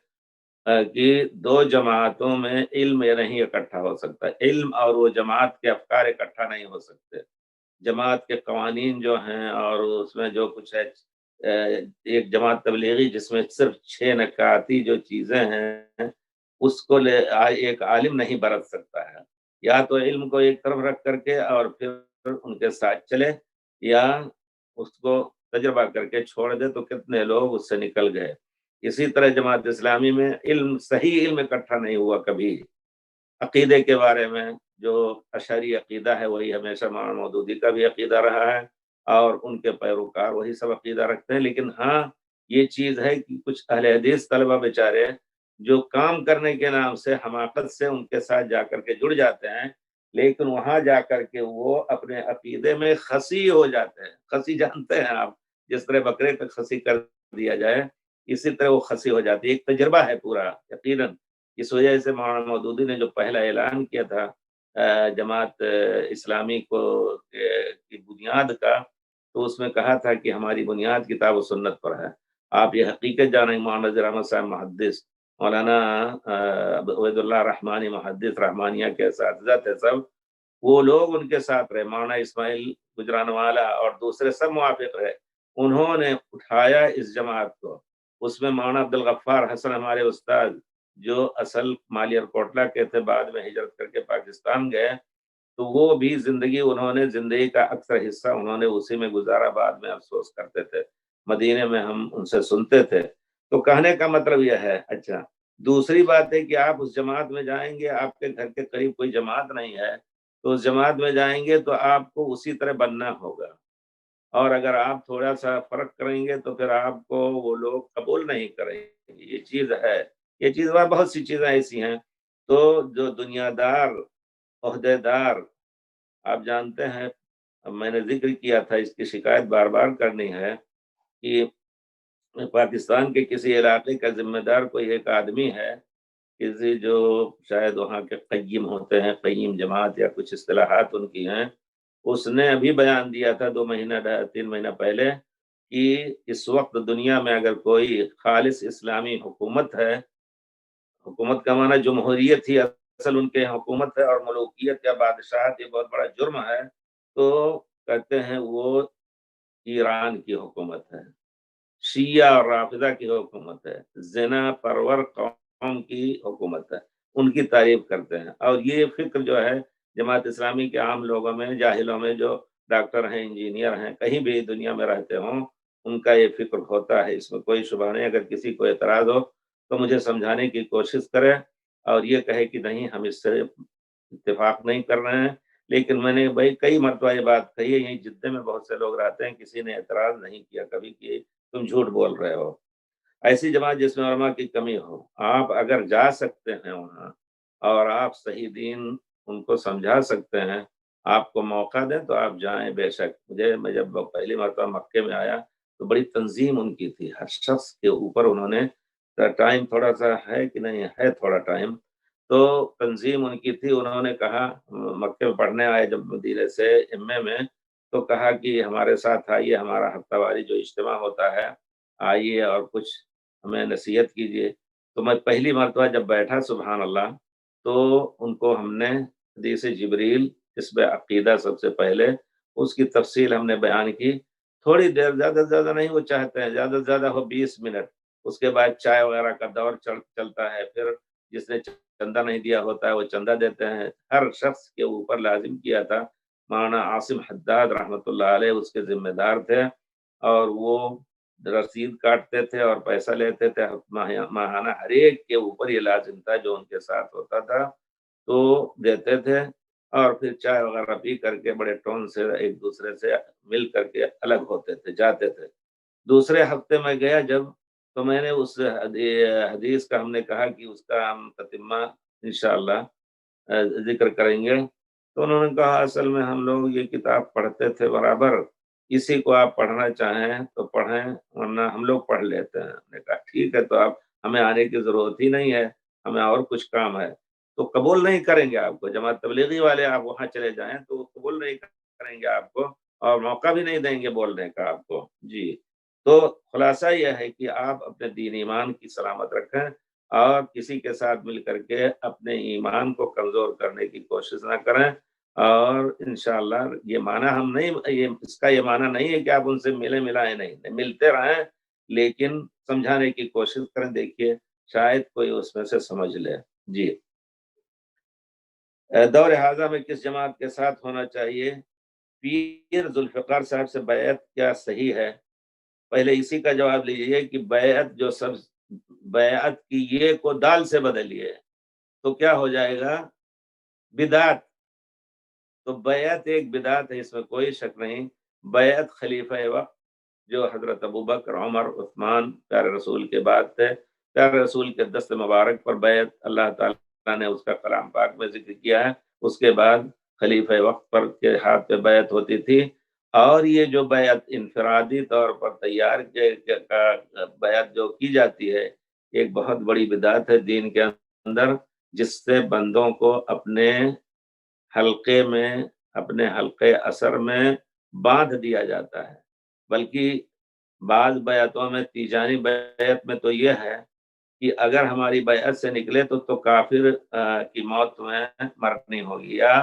کہ 2 جماعتوں میں علم یہ نہیں اکٹھا ہو سکتا، علم اور وہ جماعت کے افکار اکٹھا نہیں ہو سکتے۔ جماعت کے قوانین جو ہیں اور اس میں جو کچھ ہے، ایک جماعت تبلیغی جس میں صرف 6 نکاتی جو چیزیں ہیں، اس کو ایک عالم نہیں برت سکتا ہے۔ یا تو علم کو ایک طرف رکھ کر کے اور پھر ان کے ساتھ چلے، یا اس کو تجربہ کر کے چھوڑ دے۔ تو کتنے لوگ اس سے نکل گئے۔ اسی طرح جماعت اسلامی میں علم، صحیح علم اکٹھا نہیں ہوا کبھی۔ عقیدے کے بارے میں جو اشعری عقیدہ ہے وہی ہمیشہ مولانا مودودی کا بھی عقیدہ رہا ہے، اور ان کے پیروکار وہی سب عقیدہ رکھتے ہیں۔ لیکن ہاں یہ چیز ہے کہ کچھ اہل حدیث طلبہ بیچارے جو کام کرنے کے نام سے حماقت سے ان کے ساتھ جا کر کے جڑ جاتے ہیں، لیکن وہاں جا کر کے وہ اپنے عقیدے میں خسی ہو جاتے ہیں۔ خسی جانتے ہیں آپ، جس طرح بکرے کو خسی کر دیا جائے اسی طرح وہ خسی ہو جاتی ہے۔ ایک تجربہ ہے پورا یقیناً۔ اس وجہ سے مولانا مودودی نے جو پہلا اعلان کیا تھا جماعت اسلامی کو کی بنیاد کا، تو اس میں کہا تھا کہ ہماری بنیاد کتاب و سنت پر ہے۔ آپ یہ حقیقت جانیں، مولانا نذیر احمد صاحب محدث، مولانا عبید اللہ رحمانی محدث، رحمانیہ کے اساتذہ تھے سب، وہ لوگ ان کے ساتھ رہے، مولانا اسماعیل گجران والا اور دوسرے سب موافق رہے۔ انہوں نے اٹھایا اس جماعت کو۔ اس میں مولانا عبدالغفار حسن ہمارے استاد، جو اصل مالیار کوٹلہ کے تھے، بعد میں ہجرت کر کے پاکستان گئے، تو وہ بھی زندگی کا اکثر حصہ انہوں نے اسی میں گزارا۔ بعد میں افسوس کرتے تھے، مدینے میں ہم ان سے سنتے تھے۔ تو کہنے کا مطلب یہ ہے۔ اچھا، دوسری بات ہے کہ آپ اس جماعت میں جائیں گے، آپ کے گھر کے قریب کوئی جماعت نہیں ہے، تو اس جماعت میں جائیں گے تو آپ کو اسی طرح بننا ہوگا، اور اگر آپ تھوڑا سا فرق کریں گے تو پھر آپ کو وہ لوگ قبول نہیں کریں گے۔ یہ چیز ہے، یہ چیز وہاں بہت سی چیزیں ایسی ہیں۔ تو جو دنیا دار، عہدے دار، آپ جانتے ہیں، میں نے ذکر کیا تھا، اس کی شکایت بار بار کرنی ہے کہ پاکستان کے کسی علاقے کا ذمہ دار کوئی ایک آدمی ہے، کسی جو شاید وہاں کے قیم ہوتے ہیں، قیم جماعت یا کچھ اصطلاحات ان کی ہیں، اس نے ابھی بیان دیا تھا 2 مہینہ 3 مہینہ پہلے کہ اس وقت دنیا میں اگر کوئی خالص اسلامی حکومت ہے، حکومت کا معنی جمہوریت ہی اصل ان کے حکومت ہے، اور ملوکیت یا بادشاہت یہ بہت بڑا جرم ہے، تو کہتے ہیں وہ ایران کی حکومت ہے، شیعہ اور رافضہ کی حکومت ہے، زنا پرور قوم کی حکومت ہے، ان کی تعریف کرتے ہیں۔ اور یہ فکر جو ہے جماعت اسلامی کے عام لوگوں میں، جاہلوں میں، جو ڈاکٹر ہیں، انجینئر ہیں، کہیں بھی دنیا میں رہتے ہوں، ان کا یہ فکر ہوتا ہے، اس میں کوئی شبہ نہیں۔ اگر کسی کو اعتراض ہو تو مجھے سمجھانے کی کوشش کرے اور یہ کہے کہ نہیں، ہم اس سے اتفاق نہیں کر رہے ہیں۔ لیکن میں نے بھائی کئی مرتبہ یہ بات کہی ہے، یہیں جدے میں بہت سے لوگ رہتے ہیں، کسی نے اعتراض نہیں کیا کبھی کہ تم جھوٹ بول رہے ہو۔ ایسی جماعت جس میں علماء کی کمی ہو، آپ اگر جا سکتے ہیں وہاں اور آپ صحیح دین ان کو سمجھا سکتے ہیں، آپ کو موقع دیں تو آپ جائیں۔ بے شک میں جب پہلی مرتبہ مکے میں آیا تو بڑی تنظیم ان کی تھی، ہر شخص کے اوپر انہوں نے، ٹائم تھوڑا سا ہے کہ نہیں ہے، تھوڑا ٹائم، تو تنظیم ان کی تھی۔ انہوں نے کہا، مکے میں پڑھنے آئے جب مدینے سے ایم اے میں، تو کہا کہ ہمارے ساتھ آئیے، ہمارا ہفتہ واری جو اجتماع ہوتا ہے، آئیے اور کچھ ہمیں نصیحت کیجیے۔ تو میں پہلی مرتبہ جب بیٹھا، سبحان اللہ، تو ان کو ہم نے حدیث جبریل، اس پہ عقیدہ سب سے پہلے، اس کی تفصیل ہم نے بیان کی۔ تھوڑی دیر، زیادہ سے زیادہ نہیں، وہ چاہتے ہیں زیادہ سے زیادہ ہو 20 منٹ، اس کے بعد چائے وغیرہ کا دور چلتا ہے، پھر جس نے چندہ نہیں دیا ہوتا ہے وہ چندہ دیتے ہیں. ہر شخص کے اوپر لازم کیا تھا. مولانا عاصم حداد رحمۃ اللہ علیہ اس کے ذمہ دار تھے اور وہ رسید کاٹتے تھے اور پیسہ لیتے تھے ماہانہ. ہر ایک کے اوپر یہ لازم تھا جو ان کے ساتھ ہوتا تھا تو دیتے تھے اور پھر چائے وغیرہ پی کر کے بڑے ٹون سے ایک دوسرے سے مل کر کے الگ ہوتے تھے جاتے تھے. دوسرے ہفتے میں گیا جب تو میں نے اس حدیث کا ہم نے کہا کہ اس کا ہم تتمہ انشاءاللہ ذکر کریں گے. تو انہوں نے کہا اصل میں ہم لوگ یہ کتاب پڑھتے تھے برابر, اسی کو آپ پڑھنا چاہیں تو پڑھیں ورنہ ہم لوگ پڑھ لیتے ہیں. ہم نے کہا ٹھیک ہے, تو آپ ہمیں آنے کی ضرورت ہی نہیں ہے, ہمیں اور کچھ کام ہے. تو قبول نہیں کریں گے آپ کو. جماعت تبلیغی والے آپ وہاں چلے جائیں تو وہ قبول نہیں کریں گے آپ کو اور موقع بھی نہیں دیں گے بولنے کا آپ کو. جی, تو خلاصہ یہ ہے کہ آپ اپنے دین ایمان کی سلامت رکھیں اور کسی کے ساتھ مل کر کے اپنے ایمان کو کمزور کرنے کی کوشش نہ کریں. اور انشاءاللہ یہ معنی ہم نہیں, اس کا یہ معنی نہیں ہے کہ آپ ان سے ملیں ملائیں نہیں, ملتے رہیں لیکن سمجھانے کی کوشش کریں. دیکھیے شاید کوئی اس میں سے سمجھ لے. جی, دور حاضرہ میں کس جماعت کے ساتھ ہونا چاہیے؟ پیر ذوالفقار صاحب سے بیعت کیا صحیح ہے؟ پہلے اسی کا جواب لیجئے کہ بیعت جو سب بیعت کی یہ کو دال سے بدلیے تو کیا ہو جائے گا؟ بدعت. تو بیعت ایک بدعت ہے, اس میں کوئی شک نہیں. بیعت خلیفہ وقت جو حضرت ابوبکر عمر عثمان پیارے رسول کے بعد تھے, پیارے رسول کے دست مبارک پر بیعت اللہ تعالیٰ نے اس کا کلام پاک میں ذکر کیا ہے. اس کے بعد خلیفہ وقت پر کے ہاتھ پہ بیعت ہوتی تھی. اور یہ جو بیعت انفرادی طور پر تیار بیعت جو کی جاتی ہے ایک بہت بڑی بدعت ہے دین کے اندر, جس سے بندوں کو اپنے حلقے میں اپنے حلقے اثر میں باندھ دیا جاتا ہے. بلکہ بعض بیعتوں میں تیجانی بیعت میں تو یہ ہے کہ اگر ہماری بیعت سے نکلے تو کافر کی موت میں مرنی ہوگی یا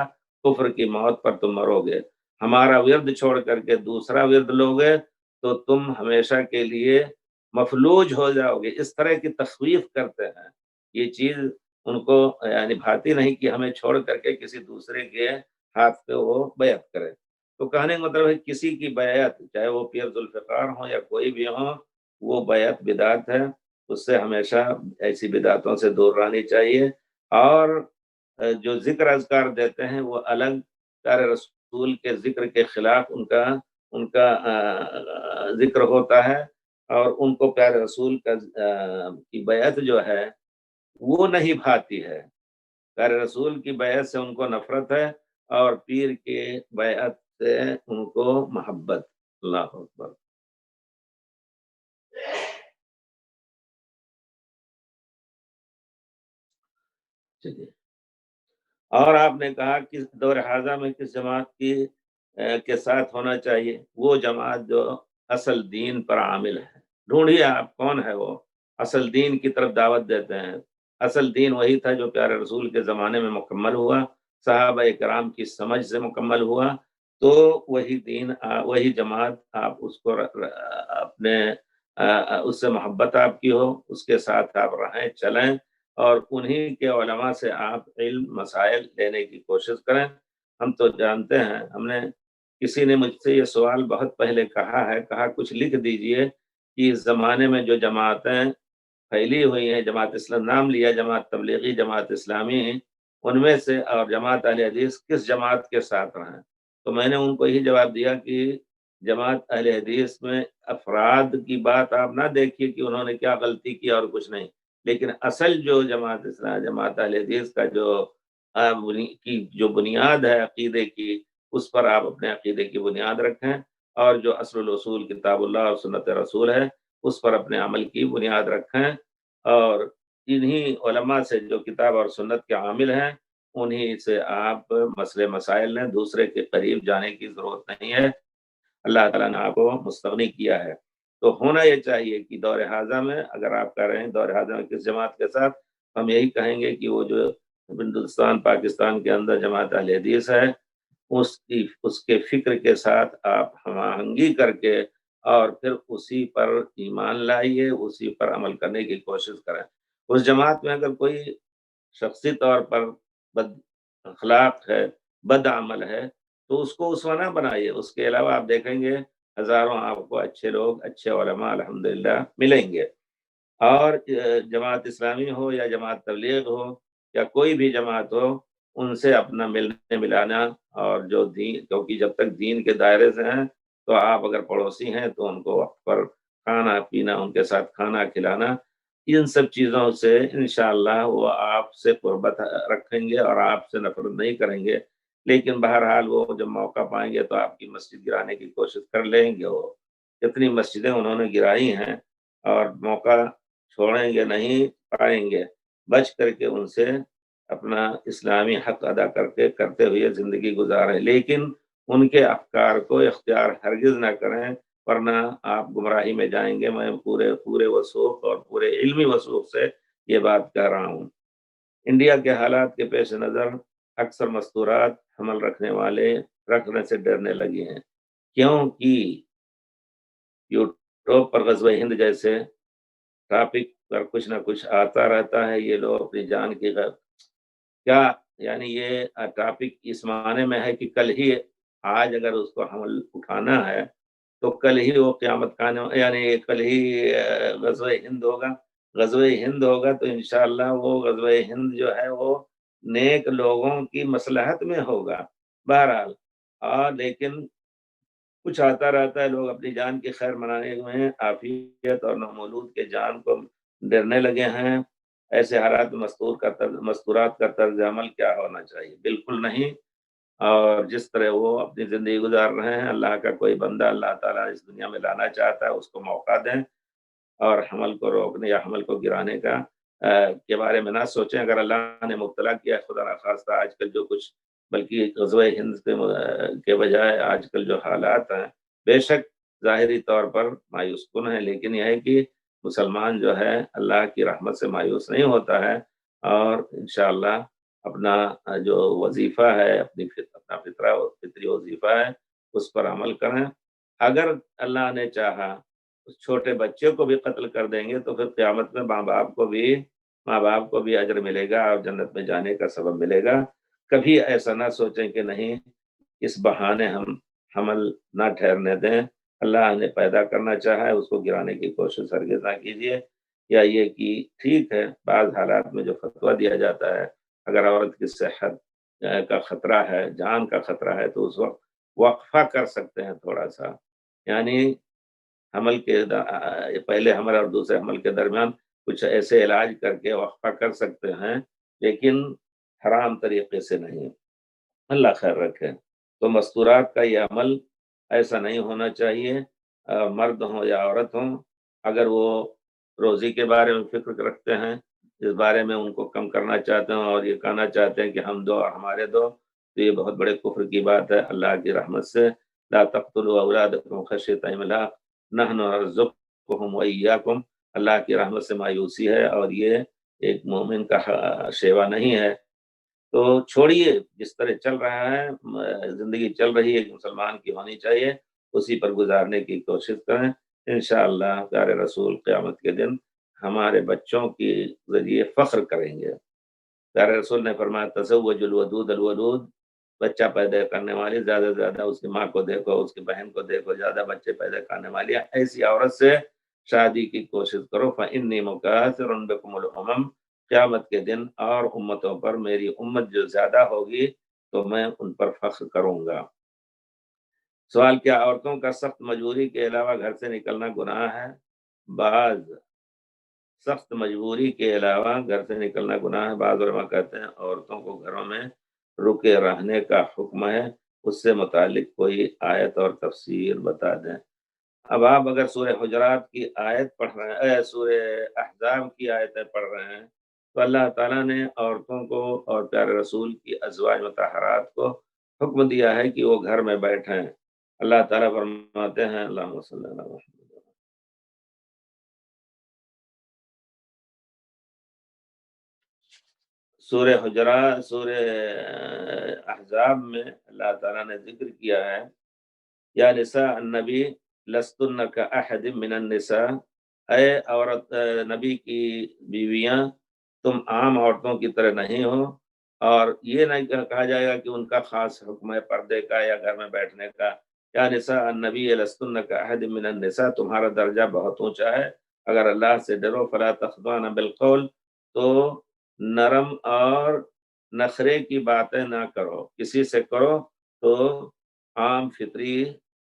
کفر کی موت پر تم مرو گے. ہمارا ورد چھوڑ کر کے دوسرا ورد لوگے تو تم ہمیشہ کے لیے مفلوج ہو جاؤ گے. اس طرح کی تخویف کرتے ہیں. یہ چیز ان کو یعنی بھاتی نہیں کہ ہمیں چھوڑ کر کے کسی دوسرے کے ہاتھ پہ وہ بیعت کرے. تو کہنے کا مطلب ہے کسی کی بیعت چاہے وہ پیر ذوالفقار ہوں یا کوئی بھی ہوں وہ بیعت بدعت ہے. اس سے ہمیشہ ایسی بدعتوں سے دور رہنی چاہیے. اور جو ذکر اذکار دیتے ہیں وہ الگ, پیارے رسول کے ذکر کے خلاف ان کا ذکر ہوتا ہے اور ان کو پیارے رسول کی بیعت جو ہے وہ نہیں بھاتی ہے. پیارے رسول کی بیعت سے ان کو نفرت ہے اور پیر کی بیعت سے ان کو محبت. اللہ اکبر. چلیے, اور آپ نے کہا کہ دور حاضرہ میں کس جماعت کے ساتھ ہونا چاہیے؟ وہ جماعت جو اصل دین پر عامل ہے. ڈھونڈیے آپ کون ہے وہ اصل دین کی طرف دعوت دیتے ہیں. اصل دین وہی تھا جو پیارے رسول کے زمانے میں مکمل ہوا, صحابہ کرام کی سمجھ سے مکمل ہوا. تو وہی دین وہی جماعت آپ اس کو اپنے اس سے محبت آپ کی ہو, اس کے ساتھ آپ رہیں چلیں اور انہی کے علماء سے آپ علم مسائل لینے کی کوشش کریں. ہم تو جانتے ہیں, ہم نے کسی نے مجھ سے یہ سوال بہت پہلے کہا کچھ لکھ دیجئے کہ اس زمانے میں جو جماعتیں پھیلی ہوئی ہیں, جماعت اسلام نام لیا, جماعت تبلیغی, جماعت اسلامی, ان میں سے اور جماعت اہل حدیث کس جماعت کے ساتھ رہیں. تو میں نے ان کو یہی جواب دیا کہ جماعت اہل حدیث میں افراد کی بات آپ نہ دیکھیے کہ انہوں نے کیا غلطی کی اور کچھ نہیں, لیکن اصل جو جماعت اسلام جماعت اہل حدیث کا جو بنیاد ہے عقیدے کی, اس پر آپ اپنے عقیدے کی بنیاد رکھیں اور جو اصل الاصول کتاب اللہ اور سنت رسول ہے اس پر اپنے عمل کی بنیاد رکھیں. اور انہی علماء سے جو کتاب اور سنت کے عامل ہیں انہی سے آپ مسئلے مسائل لیں, دوسرے کے قریب جانے کی ضرورت نہیں ہے. اللہ تعالیٰ نے آپ کو مستغنی کیا ہے. تو ہونا یہ چاہیے کہ دور حاضرہ میں اگر آپ کہہ رہے ہیں دور حاضرہ میں کس جماعت کے ساتھ, ہم یہی کہیں گے کہ وہ جو ہندوستان پاکستان کے اندر جماعت اہل حدیث ہے اس کے فکر کے ساتھ آپ ہم آہنگی کر کے اور پھر اسی پر ایمان لائیے, اسی پر عمل کرنے کی کوشش کریں. اس جماعت میں اگر کوئی شخصی طور پر بد اخلاق ہے، بد عمل ہے، تو اس کو اسوہ نہ بنائیے. اس کے علاوہ آپ دیکھیں گے ہزاروں آپ کو اچھے لوگ، اچھے علماء الحمدللہ ملیں گے. اور جماعت اسلامی ہو یا جماعت تبلیغ ہو یا کوئی بھی جماعت ہو، ان سے اپنا ملنے ملانا، اور جو دین، کیونکہ جب تک دین کے دائرے سے ہیں تو آپ اگر پڑوسی ہیں تو ان کو وقت پر کھانا پینا، ان کے ساتھ کھانا کھلانا، ان سب چیزوں سے انشاءاللہ وہ آپ سے قربت رکھیں گے اور آپ سے نفرت نہیں کریں گے. لیکن بہرحال وہ جب موقع پائیں گے تو آپ کی مسجد گرانے کی کوشش کر لیں گے. وہ کتنی مسجدیں انہوں نے گرائی ہیں، اور موقع چھوڑیں گے نہیں، پائیں گے. بچ کر کے ان سے اپنا اسلامی حق ادا کرتے ہوئے زندگی گزاریں، لیکن ان کے افکار کو اختیار ہرگز نہ کریں، ورنہ آپ گمراہی میں جائیں گے. میں پورے وثوق اور پورے علمی وثوق سے یہ بات کہہ رہا ہوں. انڈیا کے حالات کے پیش نظر اکثر مستورات حمل رکھنے والے رکھنے سے ڈرنے لگے ہیں، کیونکہ یوٹیوب پر غزوہ ہند جیسے ٹاپک پر کچھ نہ کچھ آتا رہتا ہے. یہ لوگ اپنی جان کی کیا، یعنی یہ ٹاپک اس معنی میں ہے کہ کل ہی، آج اگر اس کو حمل اٹھانا ہے تو کل ہی وہ قیامت کا، یعنی کل ہی غزوہ ہند ہوگا. غزوہ ہند ہوگا تو انشاءاللہ وہ غزوہ ہند جو ہے وہ نیک لوگوں کی مصلحت میں ہوگا. بہرحال لیکن کچھ آتا رہتا ہے، لوگ اپنی جان کی خیر منانے میں عافیت اور نومولود کے جان کو ڈرنے لگے ہیں. ایسے حالات مستورات کا طرز عمل کیا ہونا چاہیے؟ بالکل نہیں. اور جس طرح وہ اپنی زندگی گزار رہے ہیں، اللہ کا کوئی بندہ اللہ تعالیٰ اس دنیا میں لانا چاہتا ہے، اس کو موقع دیں، اور حمل کو روکنے یا حمل کو گرانے کا کے بارے میں نہ سوچیں. اگر اللہ نے مبتلا کیا خدا نخواستہ آج کل جو کچھ، بلکہ غزوہ ہند کے بجائے آج کل جو حالات ہیں، بے شک ظاہری طور پر مایوس کن ہیں، لیکن یہ ہے کہ مسلمان جو ہے اللہ کی رحمت سے مایوس نہیں ہوتا ہے، اور انشاءاللہ اپنا جو وظیفہ ہے، اپنا فطری وظیفہ ہے، اس پر عمل کریں. اگر اللہ نے چاہا اس چھوٹے بچے کو بھی قتل کر دیں گے تو پھر قیامت میں ماں باپ کو بھی اجر ملے گا اور جنت میں جانے کا سبب ملے گا. کبھی ایسا نہ سوچیں کہ نہیں، اس بہانے ہم حمل نہ ٹھہرنے دیں. اللہ نے پیدا کرنا چاہا ہے، اس کو گرانے کی کوشش ہرگز نہ کیجیے. یا یہ کہ ٹھیک ہے، بعض حالات میں جو فتویٰ دیا جاتا ہے، اگر عورت کی صحت کا خطرہ ہے، جان کا خطرہ ہے، تو اس وقت وقفہ کر سکتے ہیں تھوڑا سا. یعنی حمل کے پہلے حمل اور دوسرے حمل کے درمیان کچھ ایسے علاج کر کے وقفہ کر سکتے ہیں، لیکن حرام طریقے سے نہیں. اللہ خیر رکھے. تو مستورات کا یہ عمل ایسا نہیں ہونا چاہیے. مرد ہوں یا عورت ہوں، اگر وہ روزی کے بارے میں فکر رکھتے ہیں، اس بارے میں ان کو کم کرنا چاہتے ہیں اور یہ کہنا چاہتے ہیں کہ ہم دو اور ہمارے دو، تو یہ بہت بڑے کفر کی بات ہے. اللہ کی رحمت سے لا تقتلوا اولادکم خشیۃ املاق نحن نرزقهم وإياكم، اللہ کی رحمت سے مایوسی ہے، اور یہ ایک مومن کا شیوا نہیں ہے. تو چھوڑیے، جس طرح چل رہا ہے زندگی چل رہی ہے، مسلمان کی ہونی چاہیے، اسی پر گزارنے کی کوشش کریں. انشاءاللہ پیارے رسول قیامت کے دن ہمارے بچوں کے ذریعے فخر کریں گے. پیارے رسول نے فرمایا تزوج الودود الولود، بچہ پیدا کرنے والی، زیادہ سے زیادہ اس کی ماں کو دیکھو، اس کی بہن کو دیکھو، زیادہ بچے پیدا کرنے والی ایسی عورت سے شادی کی کوشش کرو. فإنی مکاثر بکم الامم، قیامت کے دن اور امتوں پر میری امت جو زیادہ ہوگی تو میں ان پر فخر کروں گا. سوال: کیا عورتوں کا سخت مجبوری کے علاوہ گھر سے نکلنا گناہ ہے؟ بعض سخت مجبوری کے علاوہ گھر سے نکلنا گناہ ہے. بعض علماء کہتے ہیں عورتوں کو گھروں میں رکے رہنے کا حکم ہے. اس سے متعلق کوئی آیت اور تفسیر بتا دیں. اب آپ اگر سورہ حجرات کی آیت پڑھ رہے ہیں، سورہ احزاب کی آیتیں پڑھ رہے ہیں، تو اللہ تعالیٰ نے عورتوں کو اور پیارے رسول کی ازواج مطہرات کو حکم دیا ہے کہ وہ گھر میں بیٹھیں. اللہ تعالیٰ فرماتے ہیں، اللہم صلی اللہ علیہ وسلم، سورہ حجرات، سورہ احزاب میں اللہ تعالیٰ نے ذکر کیا ہے، یا نساء النبی لستن کاحد من النساء، اے عورت نبی کی بیویاں تم عام عورتوں کی طرح نہیں ہو، اور یہ نہیں کہا جائے گا کہ ان کا خاص حکم ہے پردے کا یا گھر میں بیٹھنے کا. یا نساء النبی لستن کاحد من النساء، تمہارا درجہ بہت اونچا ہے، اگر اللہ سے ڈرو. فلا تخضعن بالقول، تو نرم اور نخرے کی باتیں نہ کرو، کسی سے کرو تو عام فطری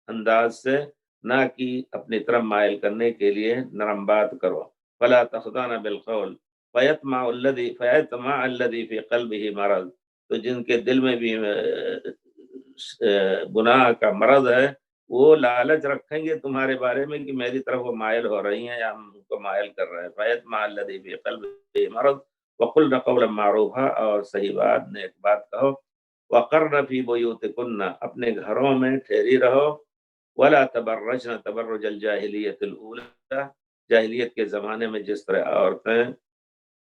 انداز سے، نہ کہ اپنی طرف مائل کرنے کے لیے نرم بات کرو. فلا تخضعن بالقول فیطمع الذی فی قلبہ مرض، تو جن کے دل میں بھی گناہ کا مرض ہے، وہ لالچ رکھیں گے تمہارے بارے میں کہ میری طرف وہ مائل ہو رہی ہیں یا ہم ان کو مائل کر رہے ہیں. فیطمع الذی فی قلبہ مرض وقلن قولا معروفا، اور صحیح بات، نیک بات کہو. وقرن فی بیوتکن، اپنے گھروں میں ٹھہری رہو. ولا تبرجن تبرج الجاہلیت الاولی، جاہلیت کے زمانے میں جس طرح عورتیں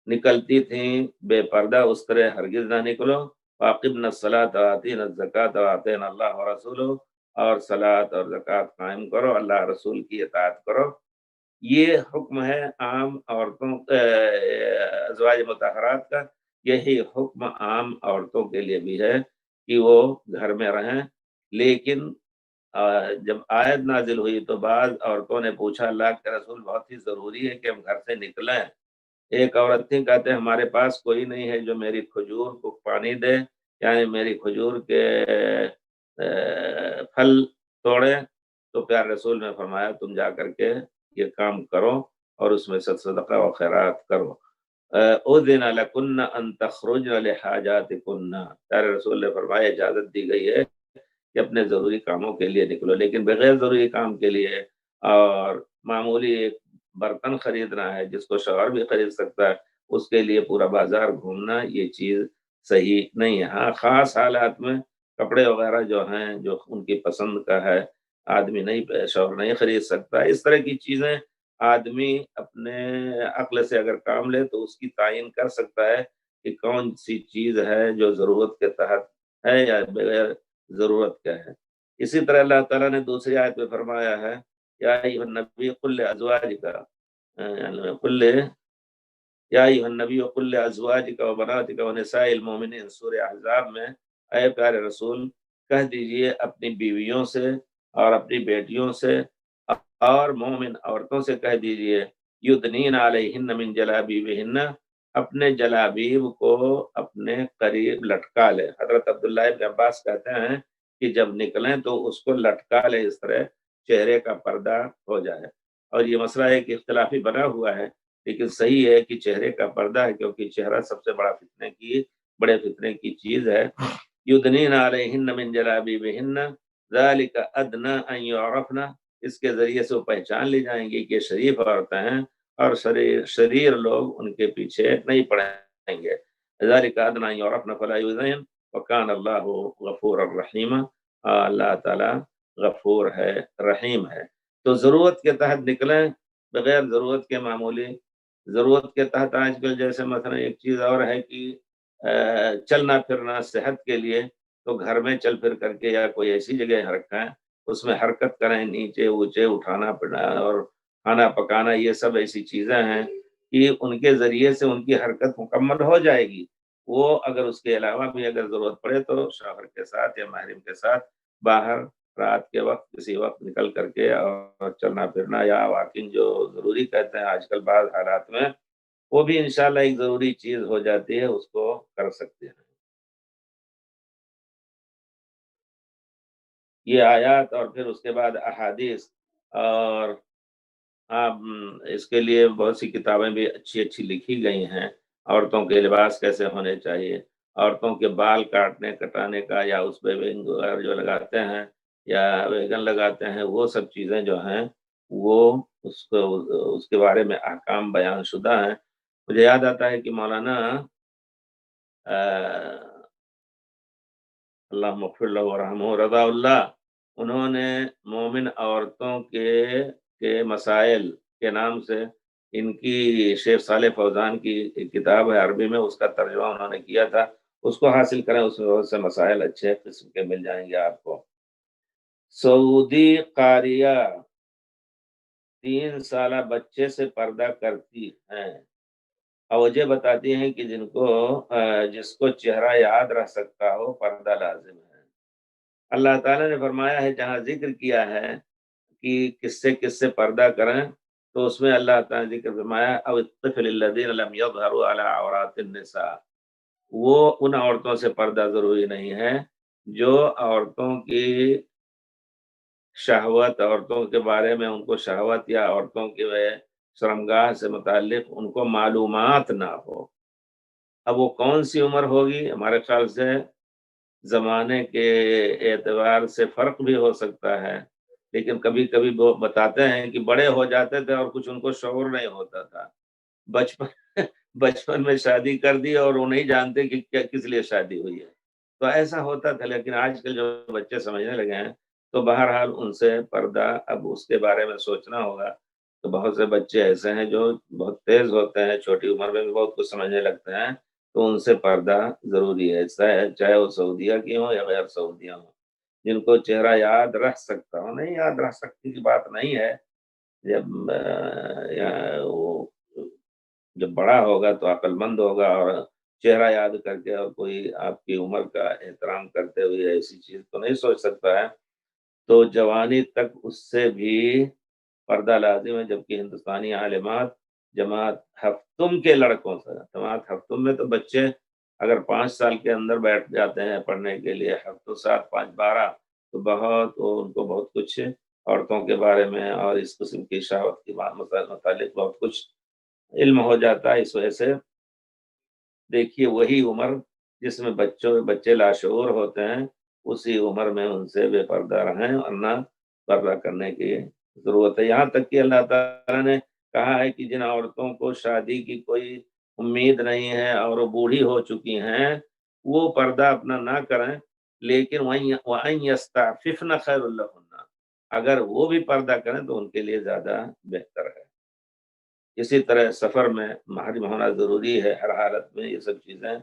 نکلتی تھیں بے پردہ، اس طرح ہرگز نہ نکلو. واقمنا الصلاۃ وآتینا الزکوٰۃ وآطعنا اللہ ورسولہ، اور صلاۃ اور زکوٰۃ قائم کرو، اللہ رسول کی اطاعت کرو. یہ حکم ہے عام عورتوں ازواج مطہرات کا. یہی حکم عام عورتوں کے لیے بھی ہے کہ وہ گھر میں رہیں. لیکن جب آیت نازل ہوئی تو بعض عورتوں نے پوچھا، اللہ کے رسول بہت ہی ضروری ہے کہ ہم گھر سے نکلیں. ایک عورت تھی، کہتے ہیں ہمارے پاس کوئی نہیں ہے جو میری کھجور کو پانی دے، یعنی میری کھجور کے پھل توڑے. تو پیارے رسول نے فرمایا تم جا کر کے یہ کام کرو اور اس میں سے صدقہ و خیرات کرو. اذن لکن ان تخرجن لحاجاتکن، پیارے رسول نے فرمایا اجازت دی گئی ہے کہ اپنے ضروری کاموں کے لیے نکلو، لیکن بغیر ضروری کام کے لیے اور معمولی ایک برتن خریدنا ہے جس کو شوہر بھی خرید سکتا ہے، اس کے لیے پورا بازار گھومنا یہ چیز صحیح نہیں ہے. ہاں خاص حالات میں کپڑے وغیرہ جو ہیں جو ان کی پسند کا ہے، آدمی نہیں، شوہر نہیں خرید سکتا، اس طرح کی چیزیں آدمی اپنے عقل سے اگر کام لے تو اس کی تعین کر سکتا ہے کہ کون سی چیز ہے جو ضرورت کے تحت ہے یا بغیر ضرورت کا ہے. اسی طرح اللہ تعالیٰ نے دوسری آیت میں فرمایا ہے، یا ایھا النبی قل لازواجک قل یا ایھا النبی قل لازواجک وبناتک ونساء المؤمنین، سورہ احزاب میں، اے پیارے رسول کہہ دیجئے اپنی بیویوں سے اور اپنی بیٹیوں سے اور مومن عورتوں سے کہہ دیجئے، یدنین علیہن من جلابیبہن، اپنے جلابیب کو اپنے قریب لٹکا لے. حضرت عبداللہ ابن عباس کہتے ہیں کہ جب نکلیں تو اس کو لٹکا لے، اس طرح چہرے کا پردہ ہو جائے. اور یہ مسئلہ ایک اختلافی بنا ہوا ہے، لیکن صحیح ہے کہ چہرے کا پردہ ہے، کیونکہ چہرہ سب سے بڑے فتنے کی چیز ہے. یدنین علیہن من جلابیبہن ذالک ادنی ان یعرفن، اس کے ذریعے سے وہ پہچان لی جائیں گی کہ شریف عورتیں ہیں اور شریر لوگ ان کے پیچھے نہیں پڑیں گے. ذالک ادنی ان یعرفن فلا یؤذین وکان اللہ غفور الرحیم، اللہ تعالی غفور ہے، رحیم ہے. تو ضرورت کے تحت نکلیں، بغیر ضرورت کے معمولی ضرورت کے تحت آج کل جیسے مثلا ایک چیز اور ہے کہ چلنا پھرنا صحت کے لیے، تو گھر میں چل پھر کر کے یا کوئی ایسی جگہ رکھیں اس میں حرکت کریں، نیچے اونچے اٹھانا پڑنا اور کھانا پکانا، یہ سب ایسی چیزیں ہیں کہ ان کے ذریعے سے ان کی حرکت مکمل ہو جائے گی. وہ اگر اس کے علاوہ بھی اگر ضرورت پڑے تو شوہر کے ساتھ یا محرم کے ساتھ باہر رات کے وقت کسی وقت نکل کر کے اور چلنا پھرنا یا واکنگ جو ضروری کہتے ہیں آج کل بعض حالات میں، وہ بھی انشاءاللہ ایک ضروری چیز ہو جاتی ہے، اس کو کر سکتے ہیں. یہ آیات اور پھر اس کے بعد احادیث، اور آپ اس کے لیے بہت سی کتابیں بھی اچھی اچھی لکھی گئی ہیں. عورتوں کے لباس کیسے ہونے چاہیے، عورتوں کے بال کاٹنے کٹانے کا، یا اس پہ ونگ وغیرہ جو لگاتے ہیں یا ویگن لگاتے ہیں، وہ سب چیزیں جو ہیں وہ اس کے بارے میں احکام بیان شدہ ہیں. مجھے یاد آتا ہے کہ مولانا اللہ مغفر لہ ورحمہ رضا اللہ، انہوں نے مومن عورتوں کے مسائل کے نام سے ان کی شیخ صالح فوزان کی ایک کتاب ہے عربی میں، اس کا ترجمہ انہوں نے کیا تھا. اس کو حاصل کریں، اس میں بہت سے مسائل اچھے قسم کے مل جائیں گے آپ کو. سعودی قاریہ 3 سالہ بچے سے پردہ کرتی ہیں وجہ بتاتی ہیں کہ جس کو چہرہ یاد رہ سکتا ہو پردہ لازم ہے۔ اللہ تعالیٰ نے فرمایا ہے جہاں ذکر کیا ہے کہ کس سے پردہ کریں، تو اس میں اللہ تعالیٰ نے ذکر فرمایا او الطفل الذین لم یظہروا علی عورات النساء، وہ ان عورتوں سے پردہ ضروری نہیں ہے جو عورتوں کی شہوت، عورتوں کے بارے میں ان کو شہوت یا عورتوں کی شرمگاہ سے متعلق ان کو معلومات نہ ہو۔ اب وہ کون سی عمر ہوگی؟ ہمارے خیال سے زمانے کے اعتبار سے فرق بھی ہو سکتا ہے، لیکن کبھی کبھی وہ بتاتے ہیں کہ بڑے ہو جاتے تھے اور کچھ ان کو شعور نہیں ہوتا تھا، بچپن بچپن میں شادی کر دی اور وہ نہیں جانتے کہ کس لیے شادی ہوئی ہے، تو ایسا ہوتا تھا۔ لیکن آج کل جو بچے سمجھنے لگے ہیں تو بہرحال ان سے پردہ، اب اس کے بارے میں سوچنا ہوگا۔ تو بہت سے بچے ایسے ہیں جو بہت تیز ہوتے ہیں، چھوٹی عمر میں بھی بہت کچھ سمجھنے لگتے ہیں، تو ان سے پردہ ضروری ہے، چاہے وہ سعودیہ کی ہوں یا غیر سعودیہ ہوں۔ جن کو چہرہ یاد رکھ سکتا ہوں، نہیں یاد رکھ سکتی کی بات نہیں ہے، جب وہ جب بڑا ہوگا تو عقل مند ہوگا اور چہرہ یاد کر کے اور کوئی آپ کی عمر کا احترام کرتے ہوئے ایسی چیز تو نہیں سوچ سکتا ہے، تو جوانی تک اس سے بھی پردہ لازم ہے۔ جبکہ ہندوستانی عالمات جماعت ہفتم کے لڑکوں سے، جماعت ہفتم میں تو بچے اگر 5 سال کے اندر بیٹھ جاتے ہیں پڑھنے کے لیے، ہفتوں 7 5 12، تو ان کو بہت کچھ عورتوں کے بارے میں اور اس قسم کی شہوت کی متعلق بہت کچھ علم ہو جاتا ہے۔ اس وجہ سے دیکھیے وہی عمر جس میں بچے لاشعور ہوتے ہیں، اسی عمر میں ان سے بے پردہ رہیں اور نہ پردہ کرنے کی ضرورت ہے۔ یہاں تک کہ اللہ تعالیٰ نے کہا ہے کہ جن عورتوں کو شادی کی کوئی امید نہیں ہے اور وہ بوڑھی ہو چکی ہیں، وہ پردہ اپنا نہ کریں، لیکن وَأَن يَسْتَعْفِفْنَ خَيْرٌ لَهُنَّ، اگر وہ بھی پردہ کریں تو ان کے لیے زیادہ بہتر ہے۔ اسی طرح سفر میں محرم ہونا ضروری ہے ہر حالت میں۔ یہ سب چیزیں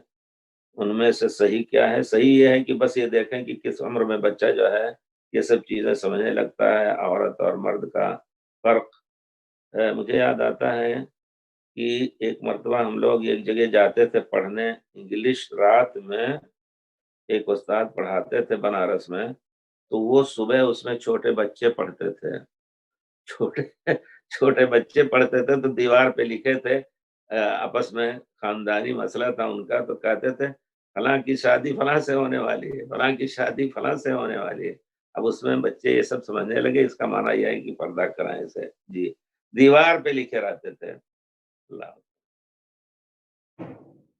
ان میں سے صحیح کیا ہے؟ صحیح یہ ہے کہ بس یہ دیکھیں کہ کس عمر میں بچہ جو ہے یہ سب چیزیں سمجھنے لگتا ہے، عورت اور مرد کا فرق۔ مجھے یاد آتا ہے کہ ایک مرتبہ ہم لوگ ایک جگہ جاتے تھے پڑھنے انگلش، رات میں ایک استاد پڑھاتے تھے بنارس میں، تو وہ صبح اس میں چھوٹے بچے پڑھتے تھے، چھوٹے چھوٹے بچے پڑھتے تھے، تو دیوار پہ لکھے تھے آپس میں خاندانی مسئلہ تھا ان کا، تو کہتے تھے فلاں کی شادی فلاں سے ہونے والی ہے، فلاں کی شادی فلاں سے ہونے والی ہے۔ اب اس میں بچے یہ سب سمجھنے لگے اس کا معنی یہ ہے کہ پردہ کریں اسے، جی دیوار پہ لکھے رہتے تھے۔ اللہ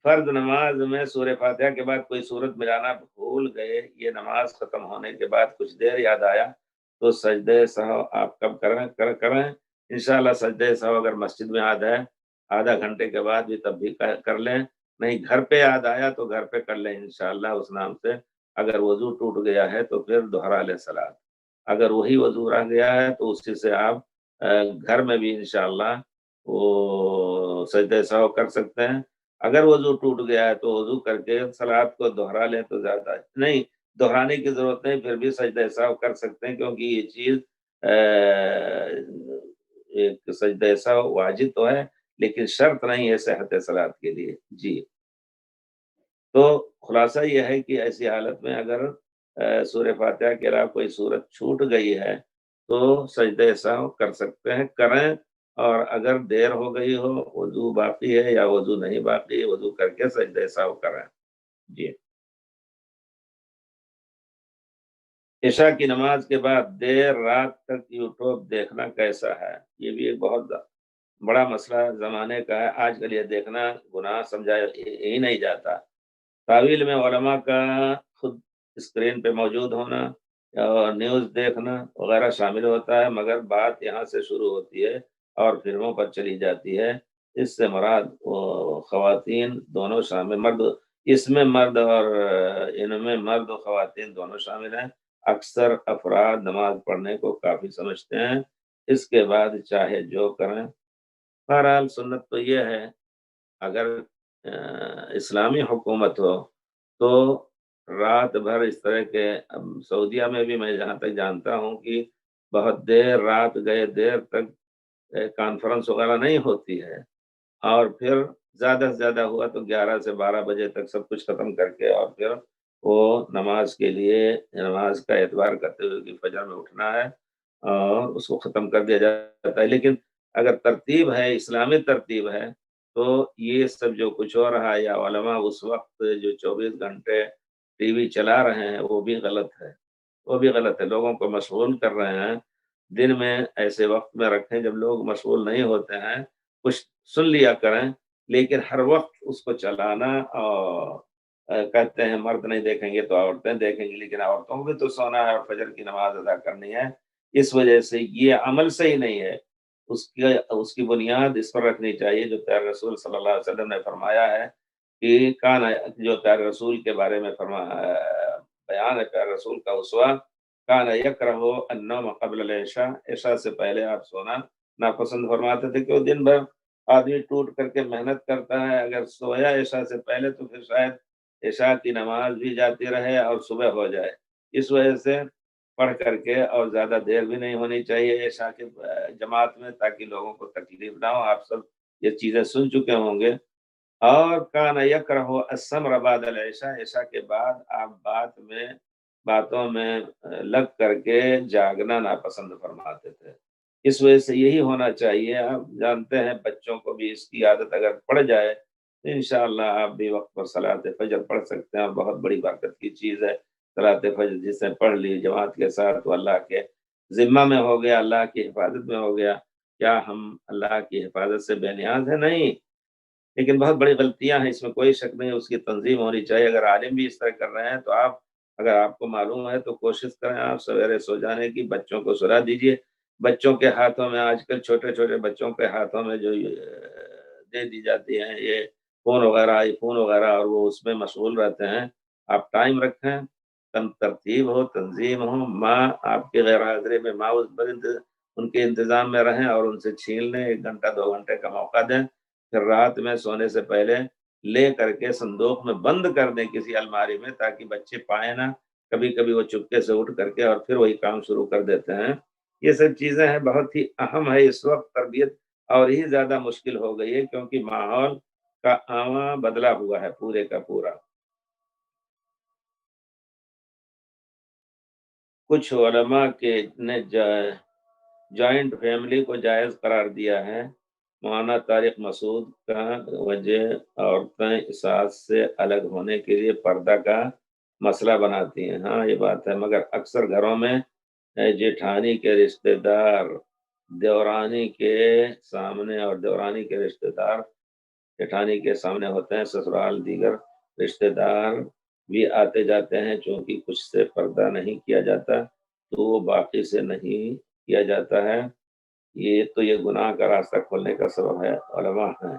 فرض نماز میں سورہ فاتحہ کے بعد کوئی سورت ملانا بھول گئے، یہ نماز ختم ہونے کے بعد کچھ دیر یاد آیا تو سجدہ سہو آپ کب کریں انشاءاللہ۔ سجدہ سہو اگر مسجد میں یاد ہے آدھا گھنٹے کے بعد بھی تب بھی کر لیں، نہیں گھر پہ یاد آیا تو گھر پہ کر لیں انشاءاللہ اس نام سے۔ اگر وضو ٹوٹ گیا ہے تو پھر دوہرا لیں صلاۃ، اگر وہی وضو رہ گیا ہے تو اسی سے آپ گھر میں بھی انشاءاللہ وہ سجدہ سہو کر سکتے ہیں۔ اگر وضو ٹوٹ گیا ہے تو وضو کر کے صلاۃ کو دوہرا لیں تو زیادہ نہیں، دہرانے کی ضرورت نہیں، پھر بھی سجدہ سہو کر سکتے ہیں، کیونکہ یہ چیز ایک سجدہ سہو واجب تو ہے لیکن شرط نہیں ہے صحت صلاۃ کے لیے، جی۔ تو خلاصہ یہ ہے کہ ایسی حالت میں اگر سورہ فاتحہ کے علاوہ کوئی سورت چھوٹ گئی ہے تو سجدہ سہو کر سکتے ہیں، کریں، اور اگر دیر ہو گئی ہو، وضو باقی ہے یا وضو نہیں باقی ہے، وضو کر کے سجدہ سہو کریں، جی۔ عشاء کی نماز کے بعد دیر رات تک یوٹیوب دیکھنا کیسا ہے؟ یہ بھی ایک بہت بڑا مسئلہ زمانے کا ہے، آج کل یہ دیکھنا گناہ سمجھا ہی نہیں جاتا۔ تعویل میں علماء کا خود اسکرین پہ موجود ہونا اور نیوز دیکھنا وغیرہ شامل ہوتا ہے، مگر بات یہاں سے شروع ہوتی ہے اور فلموں پر چلی جاتی ہے۔ اس سے مراد خواتین دونوں شامل، مرد اس میں مرد اور ان میں مرد و خواتین دونوں شامل ہیں۔ اکثر افراد نماز پڑھنے کو کافی سمجھتے ہیں، اس کے بعد چاہے جو کریں۔ بہرحال سنت تو یہ ہے اگر اسلامی حکومت ہو تو رات بھر اس طرح کے، سعودیہ میں بھی میں جہاں تک جانتا ہوں کہ بہت دیر رات گئے دیر تک کانفرنس وغیرہ نہیں ہوتی ہے، اور پھر زیادہ سے زیادہ ہوا تو 11 سے 12 بجے تک سب کچھ ختم کر کے اور پھر وہ نماز کے لیے نماز کا اعتبار کرتے ہوئے کہ فجر میں اٹھنا ہے اور اس کو ختم کر دیا جاتا ہے۔ لیکن اگر ترتیب ہے، اسلامی ترتیب ہے، تو یہ سب جو کچھ ہو رہا ہے یا علماء اس وقت جو 24 گھنٹے ٹی وی چلا رہے ہیں وہ بھی غلط ہے، وہ بھی غلط ہے، لوگوں کو مشغول کر رہے ہیں۔ دن میں ایسے وقت میں رکھیں جب لوگ مشغول نہیں ہوتے ہیں، کچھ سن لیا کریں، لیکن ہر وقت اس کو چلانا اور کہتے ہیں مرد نہیں دیکھیں گے تو عورتیں دیکھیں گی، لیکن عورتوں کو بھی تو سونا ہے اور فجر کی نماز ادا کرنی ہے۔ اس وجہ سے یہ عمل صحیح نہیں ہے۔ اس کی بنیاد اس پر رکھنی چاہیے جو پیارے رسول صلی اللہ علیہ وسلم نے فرمایا ہے کہ جو پیارے رسول کے بارے میں بیان ہے پیارے رسول کا اسوہ، کان یکرہ النوم قبل العشاء، عشاء سے پہلے آپ سونا ناپسند فرماتے تھے، کہ وہ دن بھر آدمی ٹوٹ کر کے محنت کرتا ہے، اگر سویا عشاء سے پہلے تو پھر شاید عشاء کی نماز بھی جاتی رہے اور صبح ہو جائے۔ اس وجہ سے پڑھ کر کے اور زیادہ دیر بھی نہیں ہونی چاہیے عشاء کے جماعت میں، تاکہ لوگوں کو تکلیف نہ ہو۔ آپ سب یہ چیزیں سن چکے ہوں گے۔ اور کان یکرہ السمر بعد العشاء، عشاء کے بعد آپ باتوں میں لگ کر کے جاگنا ناپسند فرماتے تھے۔ اس وجہ سے یہی ہونا چاہیے۔ آپ جانتے ہیں بچوں کو بھی اس کی عادت اگر پڑ جائے تو انشاءاللہ آپ بھی وقت پر صلاۃ فجر پڑھ سکتے ہیں، اور بہت بڑی برکت کی چیز ہے صلاۃ فجر۔ جس نے پڑھ لی جماعت کے ساتھ تو اللہ کے ذمہ میں ہو گیا، اللہ کی حفاظت میں ہو گیا۔ کیا ہم اللہ کی حفاظت سے بے نیاز ہیں؟ نہیں، لیکن بہت بڑی غلطیاں ہیں، اس میں کوئی شک نہیں۔ اس کی تنظیم ہونی چاہیے۔ اگر عالم بھی اس طرح کر رہے ہیں تو اگر آپ کو معلوم ہے تو کوشش کریں آپ سویرے سو جانے کی، بچوں کو سلا دیجیے۔ بچوں کے ہاتھوں میں آج کل چھوٹے چھوٹے بچوں کے ہاتھوں میں جو دے دی جاتی ہیں یہ فون وغیرہ، آئی فون وغیرہ، اور وہ اس میں مشغول رہتے ہیں۔ آپ ٹائم رکھیں، ترتیب ہو، تنظیم ہو، ماں آپ کے غیر حاضری میں ماں ان کے انتظام میں رہیں اور ان سے چھین لیں، 1 گھنٹہ 2 گھنٹے کا موقع دیں، پھر رات میں سونے سے پہلے لے کر کے صندوق میں بند کر دیں کسی الماری میں، تاکہ بچے پائیں نہ۔ کبھی کبھی وہ چپکے سے اٹھ کر کے اور پھر وہی کام شروع کر دیتے ہیں۔ یہ سب چیزیں ہیں، بہت ہی اہم ہے اس وقت تربیت، اور ہی زیادہ مشکل ہو گئی ہے کیونکہ ماحول کا آواں بدلا ہوا ہے پورے کا پورا۔ کچھ علماء نے جوائنٹ فیملی کو جائز قرار دیا ہے۔ مولانا طارق مسعود کا وجہ عورتیں اساس سے الگ ہونے کے لیے پردہ کا مسئلہ بناتی ہیں۔ ہاں یہ بات ہے، مگر اکثر گھروں میں جیٹھانی کے رشتہ دار دیورانی کے سامنے، اور دیورانی کے رشتہ دار جیٹھانی کے سامنے ہوتے ہیں، سسرال دیگر رشتہ دار بھی آتے جاتے ہیں۔ چونکہ کچھ سے پردہ نہیں کیا جاتا تو وہ باقی سے نہیں کیا جاتا ہے، یہ گناہ کا راستہ کھولنے کا سبب ہے، علماء ہیں۔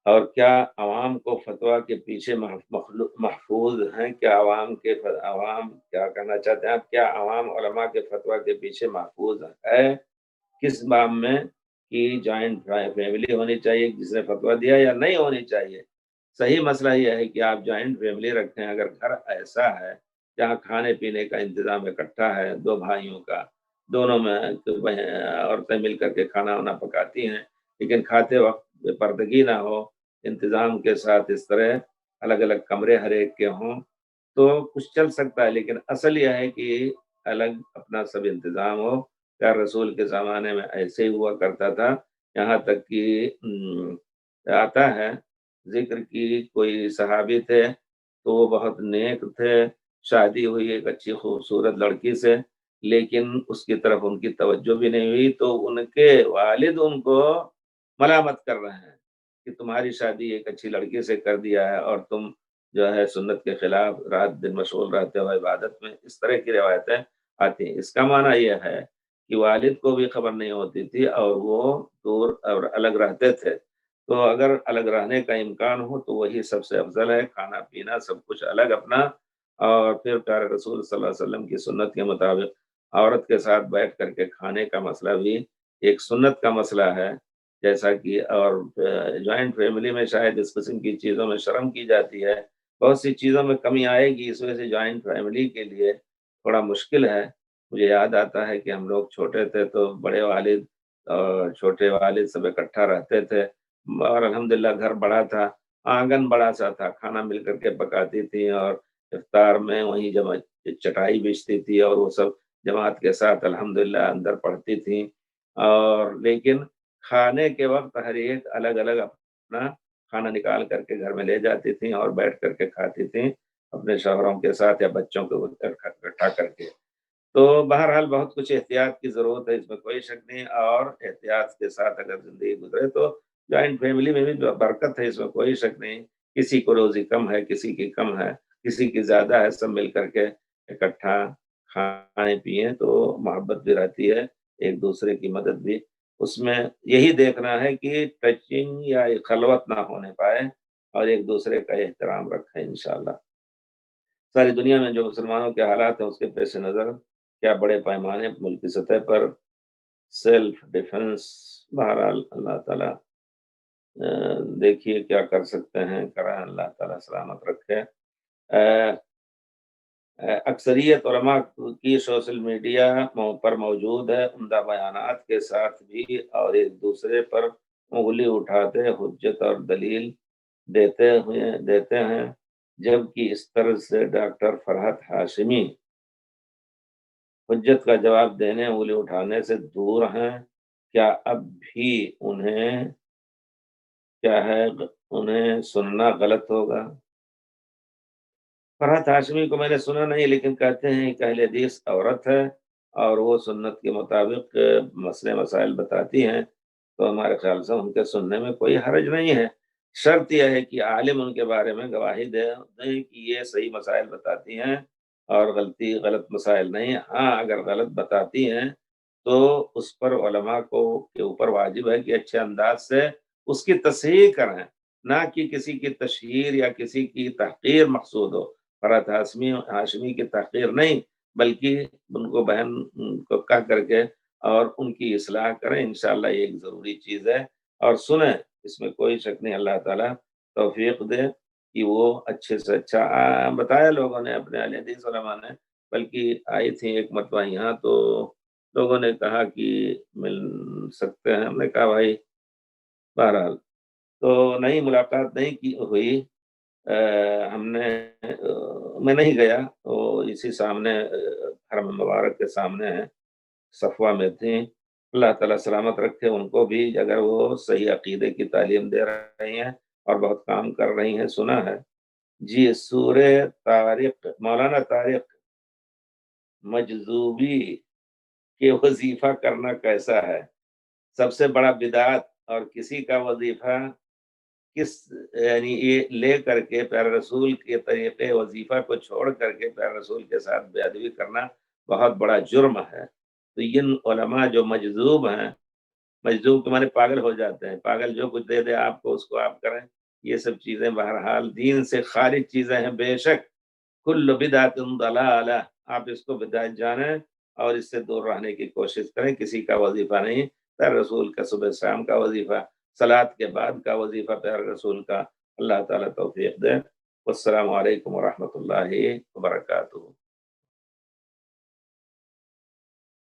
اور کیا عوام کو فتویٰ کے پیچھے محفوظ ہیں؟ کیا عوام کیا کہنا چاہتے ہیں آپ؟ کیا عوام علماء کے فتویٰ کے پیچھے محفوظ ہے؟ کس باب میں کہ جوائنٹ فیملی ہونی چاہیے جس نے فتویٰ دیا، یا نہیں ہونی چاہیے؟ صحیح مسئلہ یہ ہے کہ آپ جوائنٹ فیملی رکھیں اگر گھر ایسا ہے جہاں کھانے پینے کا انتظام اکٹھا ہے، 2 بھائیوں کا، دونوں میں عورتیں مل کر کے کھانا وانا پکاتی ہیں، لیکن کھاتے وقت بے پردگی نہ ہو، انتظام کے ساتھ اس طرح الگ الگ کمرے ہر ایک کے ہوں تو کچھ چل سکتا ہے، لیکن اصل یہ ہے کہ الگ اپنا سب انتظام ہو۔ پیارے رسول کے زمانے میں ایسے ہی ہوا کرتا تھا، یہاں تک کہ آتا ہے ذکر کی کوئی صحابی تھے تو وہ بہت نیک تھے، شادی ہوئی ایک اچھی خوبصورت لڑکی سے، لیکن اس کی طرف ان کی توجہ بھی نہیں ہوئی، تو ان کے والد ان کو ملامت کر رہے ہیں کہ تمہاری شادی ایک اچھی لڑکی سے کر دیا ہے اور تم جو ہے سنت کے خلاف رات دن مشغول رہتے ہو عبادت میں۔ اس طرح کی روایتیں آتی ہیں۔ اس کا معنی یہ ہے کہ والد کو بھی خبر نہیں ہوتی تھی اور وہ دور اور الگ رہتے تھے، تو اگر الگ رہنے کا امکان ہو تو وہی سب سے افضل ہے، کھانا پینا سب کچھ الگ اپنا، اور پھر پیارے رسول صلی اللہ علیہ وسلم کی سنت کے مطابق عورت کے ساتھ بیٹھ کر کے کھانے کا مسئلہ بھی ایک سنت کا مسئلہ ہے، جیسا کہ اور جوائنٹ فیملی میں شاید اس قسم کی چیزوں میں شرم کی جاتی ہے، بہت سی چیزوں میں کمی آئے گی، اس وجہ سے جوائنٹ فیملی کے لیے تھوڑا مشکل ہے۔ مجھے یاد آتا ہے کہ ہم لوگ چھوٹے تھے تو بڑے والد اور چھوٹے والد سب اکٹھا رہتے تھے، اور الحمدللہ گھر بڑا تھا، آنگن بڑا سا تھا، کھانا مل کر کے پکاتی تھی، اور افطار میں وہیں جب چٹائی بچھتی تھی اور وہ سب جماعت کے ساتھ الحمدللہ اندر پڑھتی تھیں، اور لیکن کھانے کے وقت ہر ایک الگ الگ اپنا کھانا نکال کر کے گھر میں لے جاتی تھیں اور بیٹھ کر کے کھاتی تھیں اپنے شوہروں کے ساتھ یا بچوں کو اکٹھا کر کے۔ تو بہرحال بہت کچھ احتیاط کی ضرورت ہے، اس میں کوئی شک نہیں، اور احتیاط کے ساتھ اگر زندگی گزرے تو جوائنٹ فیملی میں بھی برکت ہے، اس میں کوئی شک نہیں۔ کسی کو روزی کم ہے، کسی کی کم ہے، کسی کی زیادہ ہے، سب مل کر کے اکٹھا کھائیں پیئیں تو محبت بھی رہتی ہے، ایک دوسرے کی مدد بھی۔ اس میں یہی دیکھنا ہے کہ ٹچنگ یا خلوت نہ ہونے پائے، اور ایک دوسرے کا احترام رکھیں انشاءاللہ۔ ساری دنیا میں جو مسلمانوں کے حالات ہیں اس کے پیش نظر کیا بڑے پیمانے ملکی سطح پر سیلف ڈیفنس، بہرحال اللہ تعالیٰ دیکھیے کیا کر سکتے ہیں، کریں، اللہ تعالیٰ سلامت رکھے۔ اکثریت علماء کی سوشل میڈیا پر موجود ہے، عمدہ بیانات کے ساتھ بھی، اور ایک دوسرے پر انگلی اٹھاتے حجت اور دلیل دیتے ہیں، جبکہ اس طرح سے ڈاکٹر فرحت ہاشمی حجت کا جواب دینے، انگلی اٹھانے سے دور ہیں۔ کیا اب بھی انہیں سننا غلط ہوگا؟ فرحت ہاشمی کو میں نے سنا نہیں، لیکن کہتے ہیں کہ اہل حدیث عورت ہے اور وہ سنت کے مطابق مسئلے مسائل بتاتی ہیں، تو ہمارے خیال سے ان کے سننے میں کوئی حرج نہیں ہے۔ شرط یہ ہے کہ عالم ان کے بارے میں گواہی دیں کہ یہ صحیح مسائل بتاتی ہیں اور غلط مسائل نہیں۔ ہاں اگر غلط بتاتی ہیں تو اس پر علماء کے اوپر واجب ہے کہ اچھے انداز سے اس کی تصحیح کریں، نہ کہ کسی کی تشہیر یا کسی کی تحقیر مقصود ہو۔ فرحت ہاشمی کی تحقیر نہیں، بلکہ ان کو بہن کو کہہ کر کے اور ان کی اصلاح کریں، انشاءاللہ یہ ایک ضروری چیز ہے، اور سنیں، اس میں کوئی شک نہیں۔ اللہ تعالیٰ توفیق دے کہ وہ اچھے سے اچھا بتایا لوگوں نے، اپنے اہل حدیث علماء نے، بلکہ آئی تھی ایک مرتبہ یہاں تو لوگوں نے کہا کہ مل سکتے ہیں، ہم نے کہا بھائی بہرحال تو نہیں، ملاقات نہیں کی ہوئی، میں نہیں گیا، وہ اسی سامنے حرم مبارک کے سامنے ہے، صفوہ میں تھیں۔ اللہ تعالیٰ سلامت رکھے ان کو بھی، اگر وہ صحیح عقیدے کی تعلیم دے رہی ہیں اور بہت کام کر رہی ہیں، سنا ہے۔ جی، سورہ طارق، مولانا طارق مجذوبی کے وظیفہ کرنا کیسا ہے؟ سب سے بڑا بدعت، اور کسی کا وظیفہ یعنی یہ لے کر کے پیارے رسول کے طریقے وظیفہ کو چھوڑ کر کے پیارے رسول کے ساتھ بے ادبی کرنا بہت بڑا جرم ہے۔ تو ان علماء جو مجذوب ہیں، مجذوب کے معنی پاگل ہو جاتے ہیں، پاگل جو کچھ دے دے آپ کو اس کو آپ کریں، یہ سب چیزیں بہرحال دین سے خارج چیزیں ہیں بے شک۔ کل بدعت ضلالہ، آپ اس کو بدعت جانیں اور اس سے دور رہنے کی کوشش کریں۔ کسی کا وظیفہ نہیں، پیارے رسول کا صبح شام کا وظیفہ، صلاۃ کے بعد کا وظیفہ پیارے رسول کا۔ اللہ تعالیٰ توفیق دے۔ والسلام علیکم ورحمۃ اللہ وبرکاتہ۔